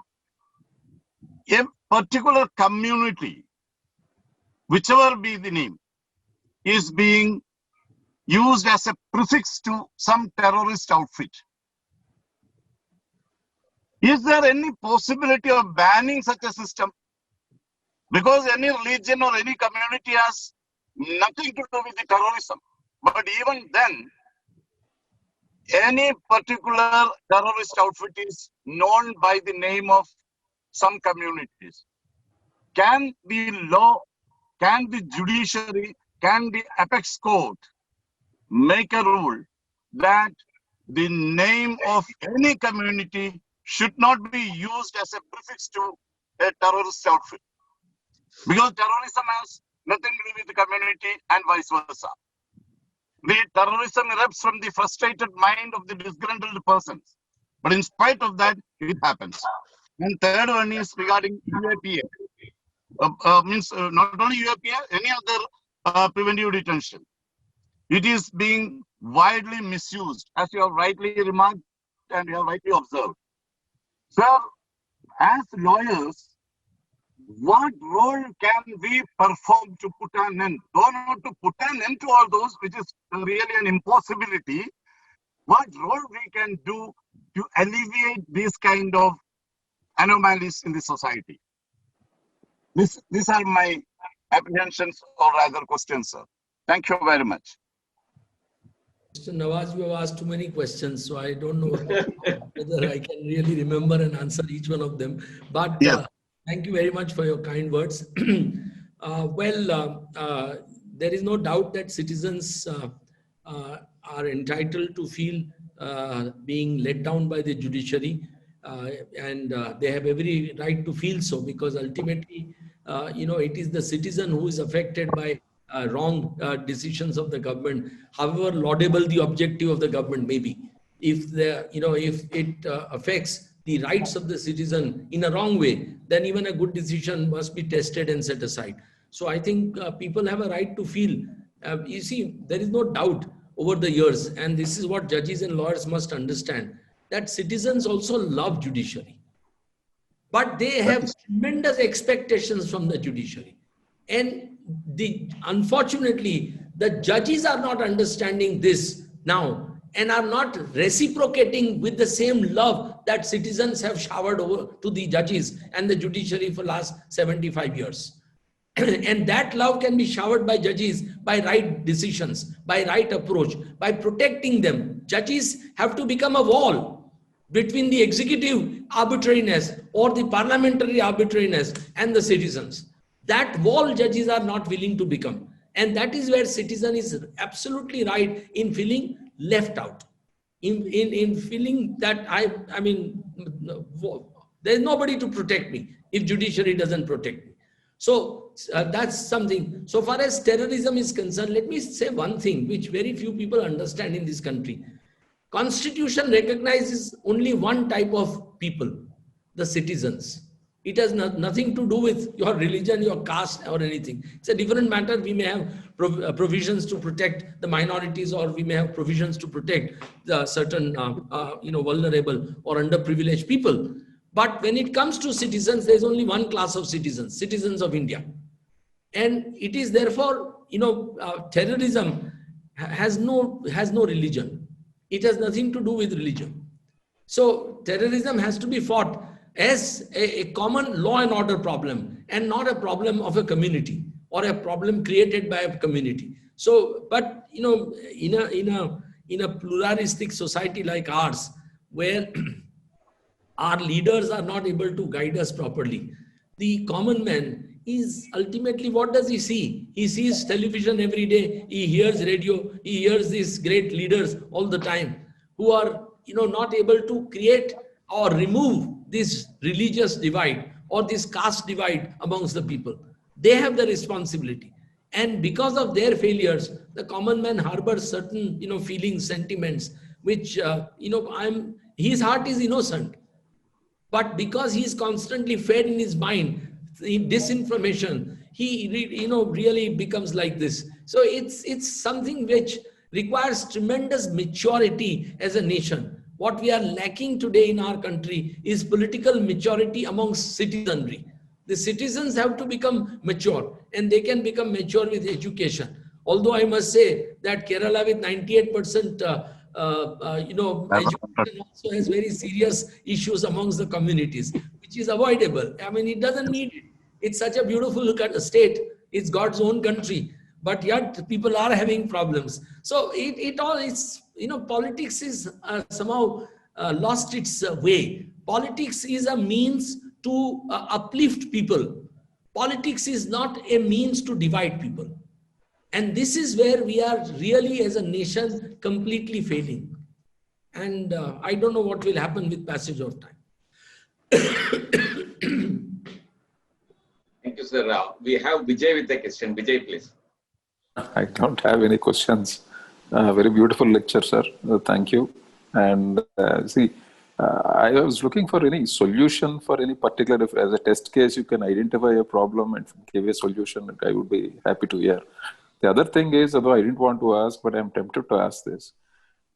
a particular community, whichever be the name, is being used as a prefix to some terrorist outfit. Is there any possibility of banning such a system? Because any religion or any community has nothing to do with the terrorism. But even then, any particular terrorist outfit is known by the name of some communities. Can the law, can the judiciary, can the apex court make a rule that the name of any community should not be used as a prefix to a terrorist outfit? Because terrorism has nothing to do with the community and vice versa. The terrorism erupts from the frustrated mind of the disgruntled persons. But in spite of that, it happens. And third one is regarding UAPA. Means not only UAPA, any other preventive detention. It is being widely misused, as you have rightly remarked and you have rightly observed. Sir, as lawyers, what role can we perform to put an end? Though not to put an end to all those, which is really an impossibility, what role we can do to alleviate these kind of anomalies in the society? These are my apprehensions, or rather questions, sir. Thank you very much. Mr. Nawaz, you have asked too many questions, so I don't know whether I can really remember and answer each one of them. But thank you very much for your kind words. There is no doubt that citizens are entitled to feel being let down by the judiciary, and they have every right to feel so, because ultimately, it is the citizen who is affected by wrong decisions of the government, however laudable the objective of the government may be. If it affects the rights of the citizen in a wrong way, then even a good decision must be tested and set aside. So I think people have a right to feel. You see, there is no doubt over the years, and this is what judges and lawyers must understand, that citizens also love judiciary. But they have tremendous expectations from the judiciary. And unfortunately, the judges are not understanding this now and are not reciprocating with the same love that citizens have showered over to the judges and the judiciary for the last 75 years. And that love can be showered by judges by right decisions, by right approach, by protecting them. Judges have to become a wall between the executive arbitrariness or the parliamentary arbitrariness and the citizens. That wall judges are not willing to become. And that is where citizen is absolutely right in feeling left out, in feeling that I mean, there's nobody to protect me if judiciary doesn't protect me. So that's something. So far as terrorism is concerned, let me say one thing which very few people understand in this country. Constitution recognizes only one type of people, the citizens. It has nothing to do with your religion, your caste, or anything. It's a different matter. We may have provisions to protect the minorities, or we may have provisions to protect the certain, vulnerable or underprivileged people. But when it comes to citizens, there's only one class of citizens, citizens of India. And it is therefore, terrorism has no religion. It has nothing to do with religion. So terrorism has to be fought as a common law and order problem, and not a problem of a community or a problem created by a community. So, but in a pluralistic society like ours, where our leaders are not able to guide us properly, the common man is ultimately, what does he see? He sees television every day, he hears radio, he hears these great leaders all the time who are not able to create or remove this religious divide or this caste divide amongst the people. They have the responsibility. And because of their failures, the common man harbors certain feelings, sentiments, which his heart is innocent. But because he is constantly fed in his mind disinformation, he really becomes like this. So it's something which requires tremendous maturity as a nation. What we are lacking today in our country is political maturity amongst citizenry. The citizens have to become mature, and they can become mature with education. Although I must say that Kerala with 98% education also has very serious issues amongst the communities, which is avoidable. I mean, it doesn't need it. It's such a beautiful state. It's God's own country, but yet people are having problems. So it all is, politics is somehow lost its way. Politics is a means to uplift people. Politics is not a means to divide people. And this is where we are really, as a nation, completely failing. And I don't know what will happen with passage of time. Thank you, sir. We have Vijay with a question. Vijay, please. I don't have any questions. Very beautiful lecture, sir. Thank you. And I was looking for any solution for any particular, if as a test case, you can identify a problem and give a solution, I would be happy to hear. The other thing is, although I didn't want to ask, but I'm tempted to ask this.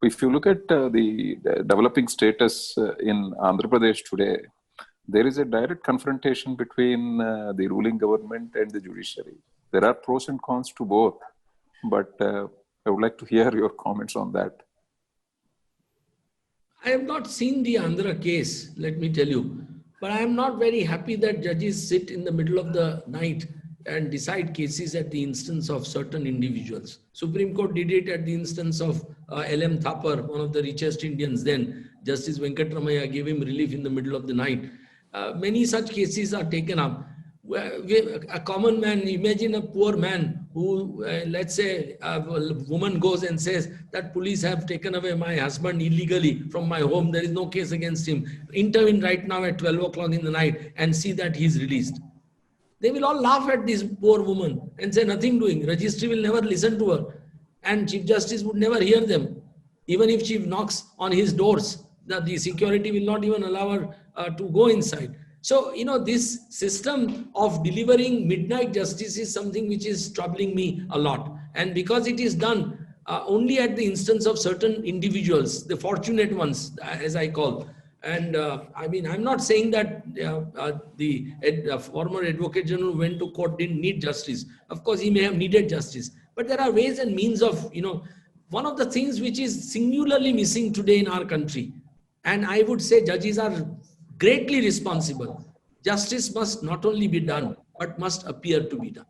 If you look at the developing status in Andhra Pradesh today, there is a direct confrontation between the ruling government and the judiciary. There are pros and cons to both, but I would like to hear your comments on that. I have not seen the Andhra case, let me tell you, but I am not very happy that judges sit in the middle of the night and decide cases at the instance of certain individuals. Supreme Court did it at the instance of L.M. Thapar, one of the richest Indians then. Justice Venkatramaya gave him relief in the middle of the night. Many such cases are taken up. A common man, imagine a poor man who, let's say, a woman goes and says that police have taken away my husband illegally from my home. There is no case against him. Intervene right now at 12 o'clock in the night and see that he's released. They will all laugh at this poor woman and say nothing doing. Registry will never listen to her, and Chief Justice would never hear them. Even if Chief knocks on his doors, the security will not even allow her to go inside. So, this system of delivering midnight justice is something which is troubling me a lot. And because it is done only at the instance of certain individuals, the fortunate ones, as I call. And I mean, I'm not saying that the former Advocate General who went to court didn't need justice. Of course, he may have needed justice. But there are ways and means of, one of the things which is singularly missing today in our country. And I would say judges are greatly responsible. Justice must not only be done, but must appear to be done.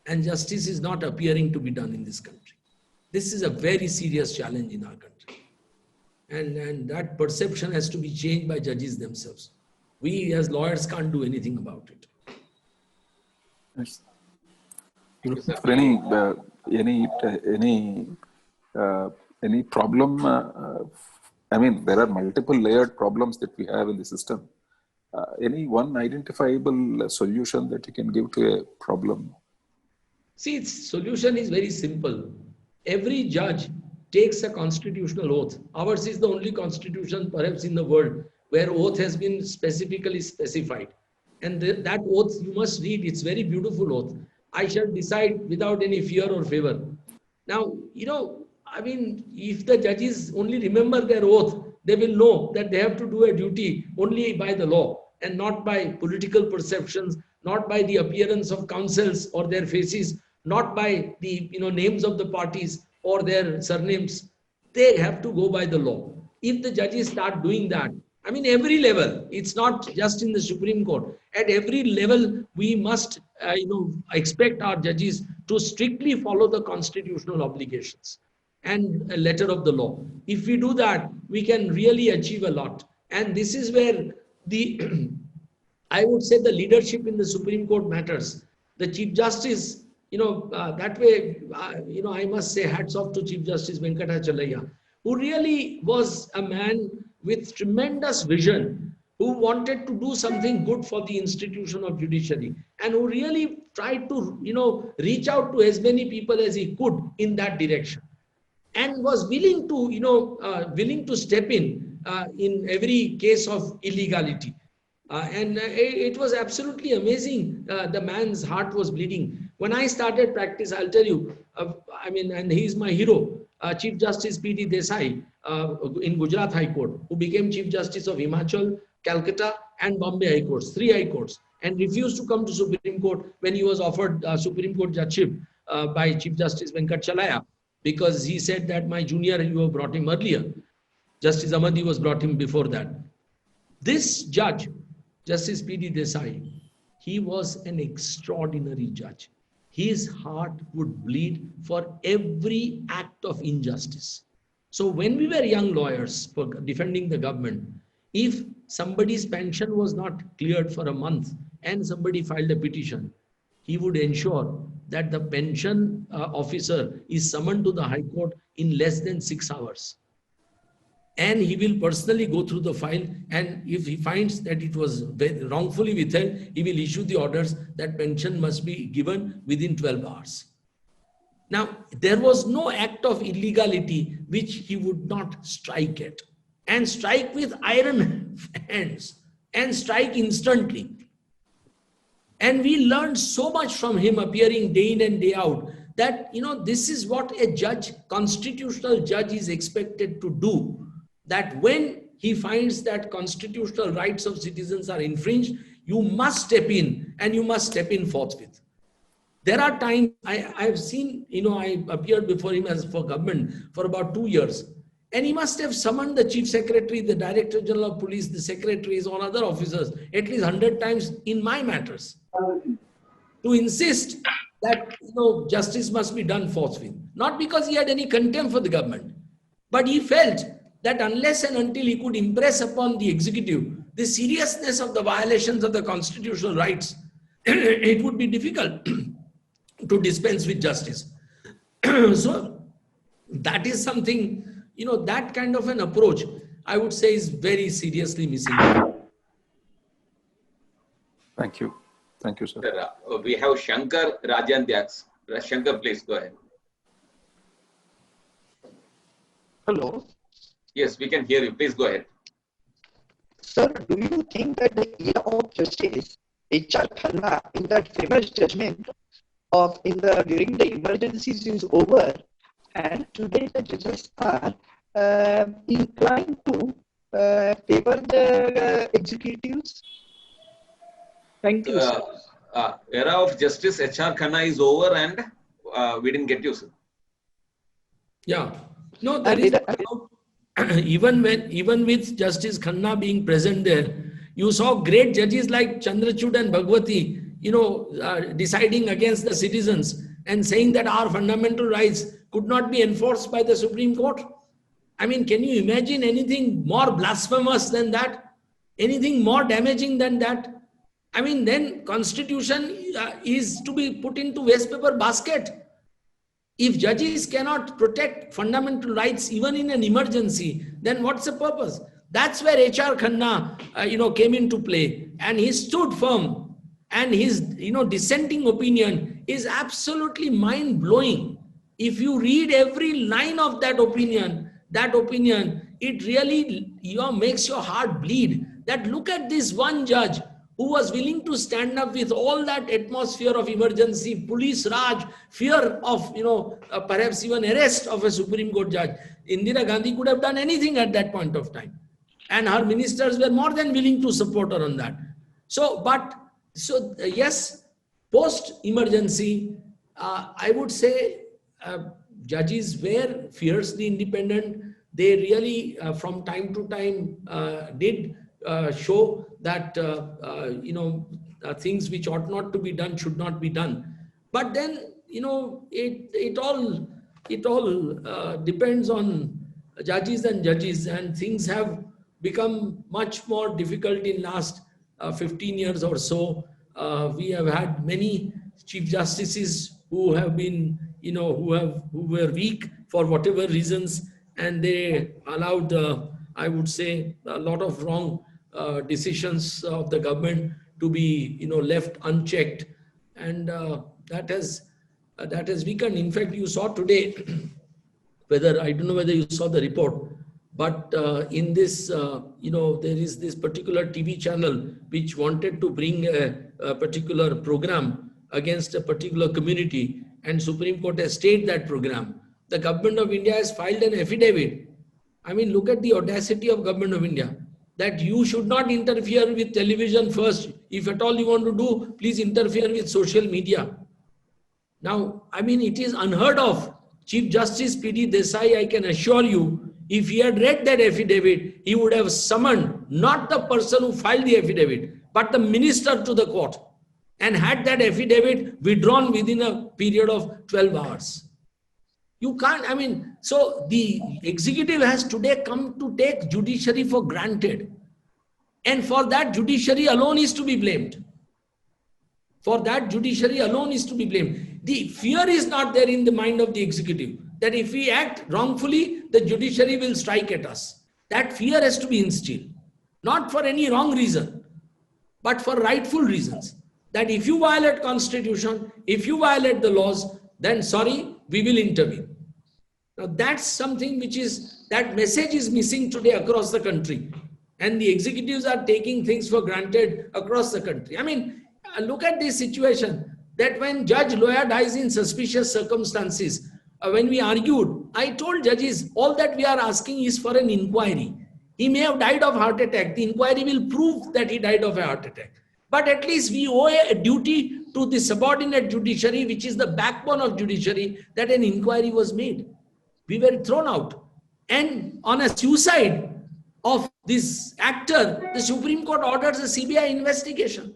And justice is not appearing to be done in this country. This is a very serious challenge in our country. And that perception has to be changed by judges themselves. We as lawyers can't do anything about it. Yes. Thank you, sir. For any problem, I mean, there are multiple layered problems that we have in the system. Any one identifiable solution that you can give to a problem? See, its solution is very simple. Every judge takes a constitutional oath. Ours is the only constitution perhaps in the world where oath has been specifically specified. And that oath you must read. It's very beautiful oath. I shall decide without any fear or favor. Now, I mean, if the judges only remember their oath, they will know that they have to do a duty only by the law and not by political perceptions, not by the appearance of councils or their faces, not by the names of the parties or their surnames. They have to go by the law. If the judges start doing that, I mean, every level, it's not just in the Supreme Court. At every level, we must, expect our judges to strictly follow the constitutional obligations and a letter of the law. If we do that, we can really achieve a lot. And this is where the, I would say the leadership in the Supreme Court matters. The Chief Justice, that way, I must say hats off to Chief Justice Venkatachalaya, who really was a man with tremendous vision, who wanted to do something good for the institution of judiciary, and who really tried to, reach out to as many people as he could in that direction, and was willing to step in every case of illegality. It was absolutely amazing. The man's heart was bleeding. When I started practice, I'll tell you, and he's my hero, Chief Justice P.D. Desai in Gujarat High Court, who became Chief Justice of Himachal, Calcutta and Bombay High Courts, 3 High Courts, and refused to come to Supreme Court when he was offered Supreme Court judgeship by Chief Justice Venkatachalaya, because he said that my junior, you have brought him earlier. Justice Amadi was brought him before that. This judge, Justice P.D. Desai, he was an extraordinary judge. His heart would bleed for every act of injustice. So when we were young lawyers for defending the government, if somebody's pension was not cleared for a month and somebody filed a petition, he would ensure that the pension officer is summoned to the High Court in less than 6 hours. And he will personally go through the file, and if he finds that it was wrongfully withheld, he will issue the orders that pension must be given within 12 hours. Now, there was no act of illegality which he would not strike at, and strike with iron hands, and strike instantly. And we learned so much from him, appearing day in and day out, that, this is what a judge, constitutional judge, is expected to do. That when he finds that constitutional rights of citizens are infringed, you must step in, and you must step in forthwith. There are times I've seen, I appeared before him as for government for about 2 years, and he must have summoned the Chief Secretary, the Director General of Police, the secretaries, or other officers at least 100 times in my matters to insist that justice must be done forthwith. Not because he had any contempt for the government, but he felt that unless and until he could impress upon the executive the seriousness of the violations of the constitutional rights, it would be difficult to dispense with justice. So that is something, that kind of an approach, I would say, is very seriously missing. Thank you. Thank you, sir. We have Shankar Rajandhyaks. Shankar, please go ahead. Hello. Yes, we can hear you. Please go ahead. Sir, do you think that the era of Justice H.R. Khanna in that famous judgment during the emergencies is over, and today the judges are inclined to favor the executives? Thank you, sir. Era of Justice H.R. Khanna is over, and we didn't get you, sir. Yeah. No, there is even with Justice Khanna being present there, you saw great judges like Chandrachud and Bhagwati, deciding against the citizens and saying that our fundamental rights could not be enforced by the Supreme Court. I mean, can you imagine anything more blasphemous than that? Anything more damaging than that? I mean, then constitution is to be put into waste paper basket. If judges cannot protect fundamental rights even in an emergency, then what's the purpose? That's where H.R. Khanna, came into play, and he stood firm, and his, dissenting opinion is absolutely mind blowing. If you read every line of that opinion, it really, makes your heart bleed. That look at this one judge who was willing to stand up with all that atmosphere of emergency, police raj, fear of, perhaps even arrest of a Supreme Court judge. Indira Gandhi could have done anything at that point of time. And her ministers were more than willing to support her on that. Yes, post-emergency, I would say judges were fiercely independent. They really, from time to time, did show that things which ought not to be done should not be done. But then it all depends on judges, and things have become much more difficult in last 15 years or so. We have had many chief justices who have been who were weak for whatever reasons, and they allowed I would say a lot of wrong decisions of the government to be left unchecked, and that has weakened. In fact, you saw today I don't know whether you saw the report, but in this there is this particular TV channel which wanted to bring a particular program against a particular community, and Supreme Court has stayed that program. The government of India has filed an affidavit. I mean, look at the audacity of government of India, that you should not interfere with television first. If at all you want to do, please interfere with social media. Now, I mean, it is unheard of. Chief Justice P.D. Desai, I can assure you, if he had read that affidavit, he would have summoned not the person who filed the affidavit, but the minister to the court, and had that affidavit withdrawn within a period of 12 hours. You can't, I mean, so the executive has today come to take judiciary for granted. And for that, judiciary alone is to be blamed. For that, judiciary alone is to be blamed. The fear is not there in the mind of the executive that if we act wrongfully, the judiciary will strike at us. That fear has to be instilled. Not for any wrong reason, but for rightful reasons. That if you violate constitution, if you violate the laws, then sorry, we will intervene. Now that's something that message is missing today across the country. And the executives are taking things for granted across the country. I mean, look at this situation, that when Judge Loya dies in suspicious circumstances, when we argued, I told judges, all that we are asking is for an inquiry. He may have died of heart attack. The inquiry will prove that he died of a heart attack. But at least we owe a duty to the subordinate judiciary, which is the backbone of judiciary, that an inquiry was made. We were thrown out. And on a suicide of this actor, the Supreme Court orders a CBI investigation.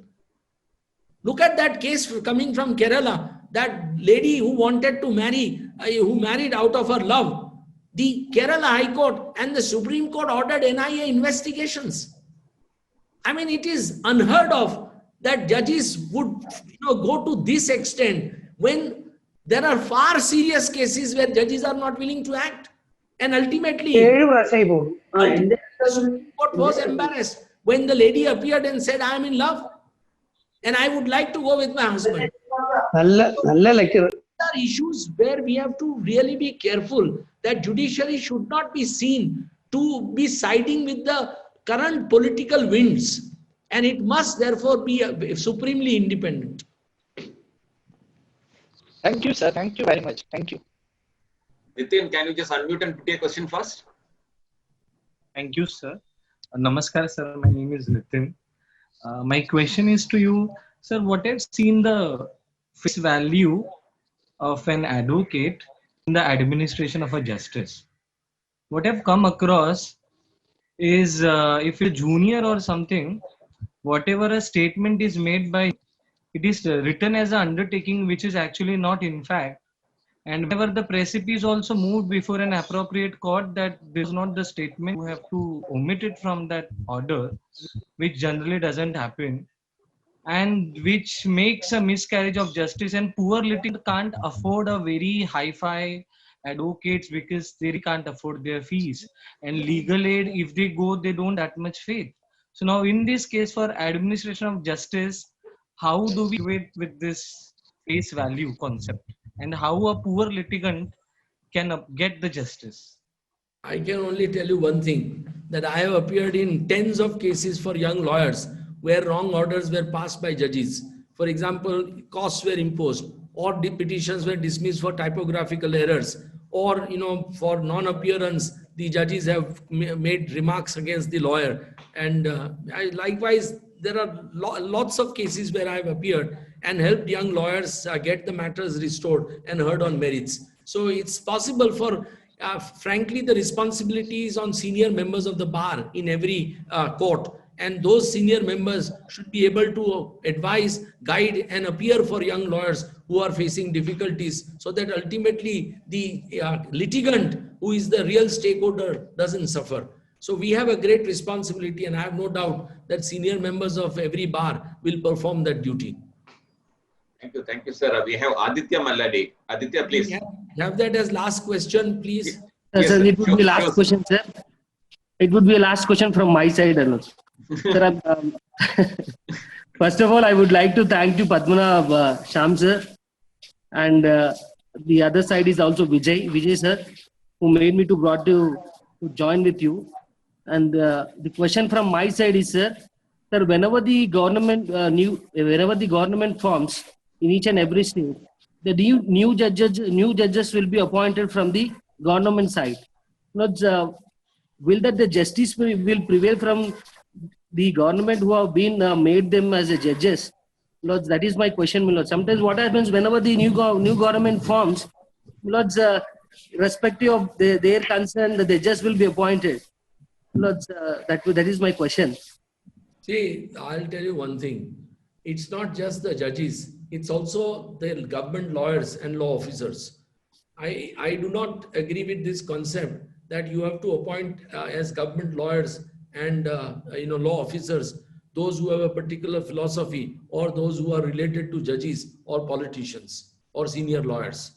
Look at that case coming from Kerala, that lady who wanted to marry, who married out of her love. The Kerala High Court and the Supreme Court ordered NIA investigations. I mean, it is unheard of that judges would go to this extent when there are far serious cases where judges are not willing to act. And ultimately, the Supreme Court was embarrassed when the lady appeared and said, I am in love and I would like to go with my husband. There are issues where we have to really be careful that judiciary should not be seen to be siding with the current political winds, and it must therefore be supremely independent. Thank you, sir. Thank you very much. Thank you. Nitin, can you just unmute and put your question first? Thank you, sir. Namaskar, sir. My name is Nitin. My question is to you, sir. What have seen the face value of an advocate in the administration of a justice? What I've come across is if a junior or something, whatever a statement is made by, it is written as an undertaking which is actually not in fact. And whenever the precipice also moved before an appropriate court that this is not the statement, you have to omit it from that order, which generally doesn't happen. and which makes a miscarriage of justice, and poor litigant can't afford a very hi-fi advocates because they can't afford their fees, and legal aid, if they go, they don't that much faith. So now in this case for administration of justice, how do we equate with this face value concept, and how a poor litigant can get the justice? I can only tell you one thing, that I have appeared in tens of cases for young lawyers where wrong orders were passed by judges. For example, costs were imposed, or the petitions were dismissed for typographical errors, or for non-appearance the judges have made remarks against the lawyer. And likewise, there are lots of cases where I have appeared and helped young lawyers get the matters restored and heard on merits. So it's possible for frankly, the responsibility is on senior members of the bar in every court, and those senior members should be able to advise, guide, and appear for young lawyers who are facing difficulties, so that ultimately the litigant, who is the real stakeholder, doesn't suffer. So we have a great responsibility, and I have no doubt that senior members of every bar will perform that duty. Thank you, sir. We have Aditya Malladi. Aditya, please. Have that as last question, please. Yes, sir, it would be last question, sir. It would be a last question from my side, Anuj. Sir, first of all, I would like to thank you, Shyam sir, and the other side is also Vijay sir, who made me to join with you. And the question from my side is, sir, whenever the government wherever the government forms in each and every state, the new judges will be appointed from the government side. Will that the justice will prevail from the government who have been made them as a judges? Lords, that is my question, my lord. Sometimes what happens whenever the new government forms, lords, respective of their concern, the judges will be appointed. Lords, that is my question. See, I'll tell you one thing. It's not just the judges. It's also the government lawyers and law officers. I do not agree with this concept that you have to appoint as government lawyers and law officers those who have a particular philosophy, or those who are related to judges or politicians or senior lawyers.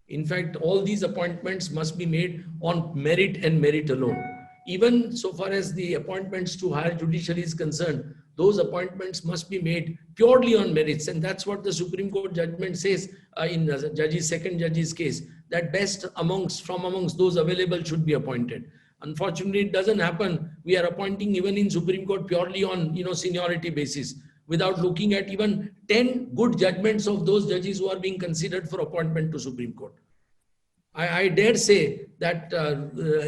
In fact, all these appointments must be made on merit and merit alone. Even so far as the appointments to higher judiciary is concerned, those appointments must be made purely on merits. And that's what the Supreme Court judgment says in second judge's case, that best from amongst those available should be appointed. Unfortunately, it doesn't happen. We are appointing even in Supreme Court purely on seniority basis, without looking at even 10 good judgments of those judges who are being considered for appointment to Supreme Court. I dare say that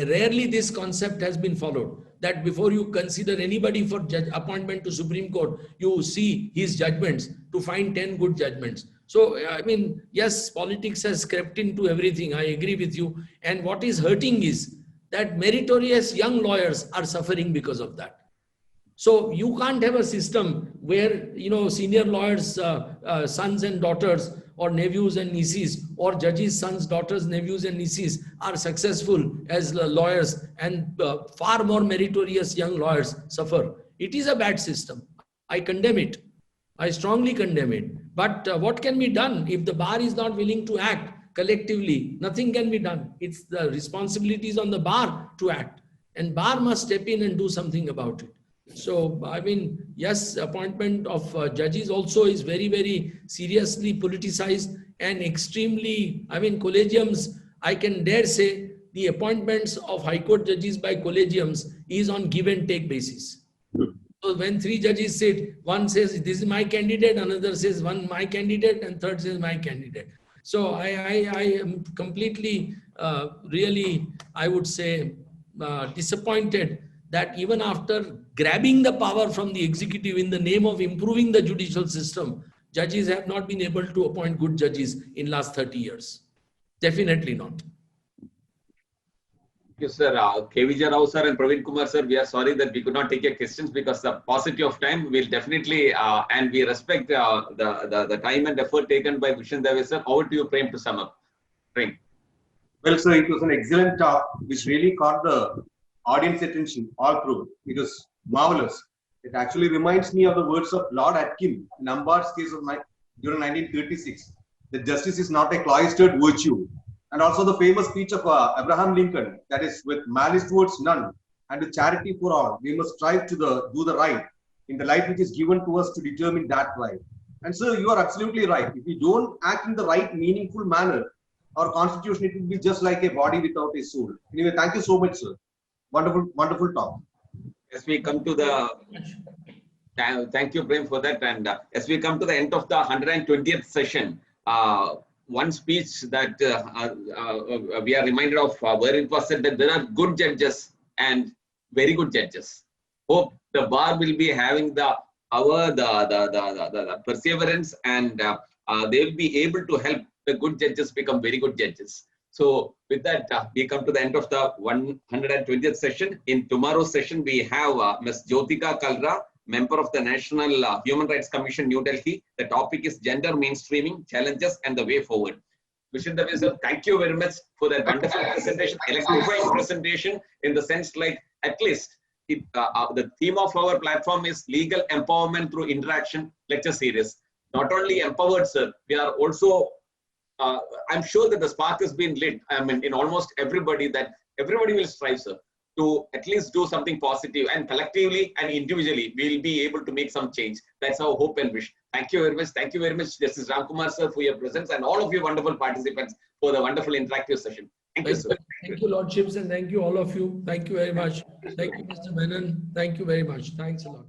rarely this concept has been followed, that before you consider anybody for appointment to Supreme Court, you see his judgments to find 10 good judgments. So, I mean, yes, politics has crept into everything. I agree with you. And what is hurting is that meritorious young lawyers are suffering because of that. So you can't have a system where, senior lawyers' sons and daughters, or nephews and nieces, or judges' sons, daughters, nephews and nieces are successful as lawyers, and far more meritorious young lawyers suffer. It is a bad system. I condemn it. I strongly condemn it. But what can be done if the bar is not willing to act collectively? Nothing can be done. It's the responsibilities on the bar to act, and bar must step in and do something about it. So, I mean, yes, appointment of judges also is very, very seriously politicized and extremely, collegiums, I can dare say the appointments of High Court judges by collegiums is on give and take basis. So when 3 judges sit, one says, this is my candidate, another says, my candidate, and third says, my candidate. So I am completely, really, I would say, disappointed that even after grabbing the power from the executive in the name of improving the judicial system, judges have not been able to appoint good judges in last 30 years. Definitely not. Thank you, sir. KVJ Rao sir and Praveen Kumar sir, we are sorry that we could not take your questions because the paucity of time will definitely, and we respect the time and effort taken by Dushyant sir. Over to you, Prem, to sum up. Prem. Well, sir, it was an excellent talk which really caught the audience attention all through. It was marvelous. It actually reminds me of the words of Lord Atkin in Umbard's case of during 1936. That justice is not a cloistered virtue. And also the famous speech of Abraham Lincoln, that is, with malice towards none and with charity for all, we must strive to do the right in the light which is given to us to determine that right. And sir, you are absolutely right. If we don't act in the right, meaningful manner, our constitution, it will be just like a body without a soul. Anyway, thank you so much, sir. Wonderful, wonderful talk. As we come to the, thank you, Prem, for that. And as we come to the end of the 120th session, one speech that we are reminded of where it was said that there are good judges and very good judges. Hope the bar will be having the power, the perseverance, and they will be able to help the good judges become very good judges. So with that, we come to the end of the 120th session. In tomorrow's session, we have Ms. Jyotika Kalra, member of the National Human Rights Commission, New Delhi. The topic is gender mainstreaming, challenges and the way forward. Shyampadmanassociates, sir, thank you very much for that wonderful presentation, electrifying presentation, in the sense like at least the theme of our platform is legal empowerment through interaction lecture series. Not only empowered, sir, we are also, I'm sure that the spark has been lit. I mean, in almost everybody, that everybody will strive, sir, to at least do something positive, and collectively and individually, we'll be able to make some change. That's our hope and wish. Thank you very much. Thank you very much, Justice Ramkumar, sir, for your presence, and all of you wonderful participants for the wonderful interactive session. Thank you, sir. Thank you, Lordships, and thank you, all of you. Thank you very much. Thank you, Mr. Menon. Thank you very much. Thanks a lot.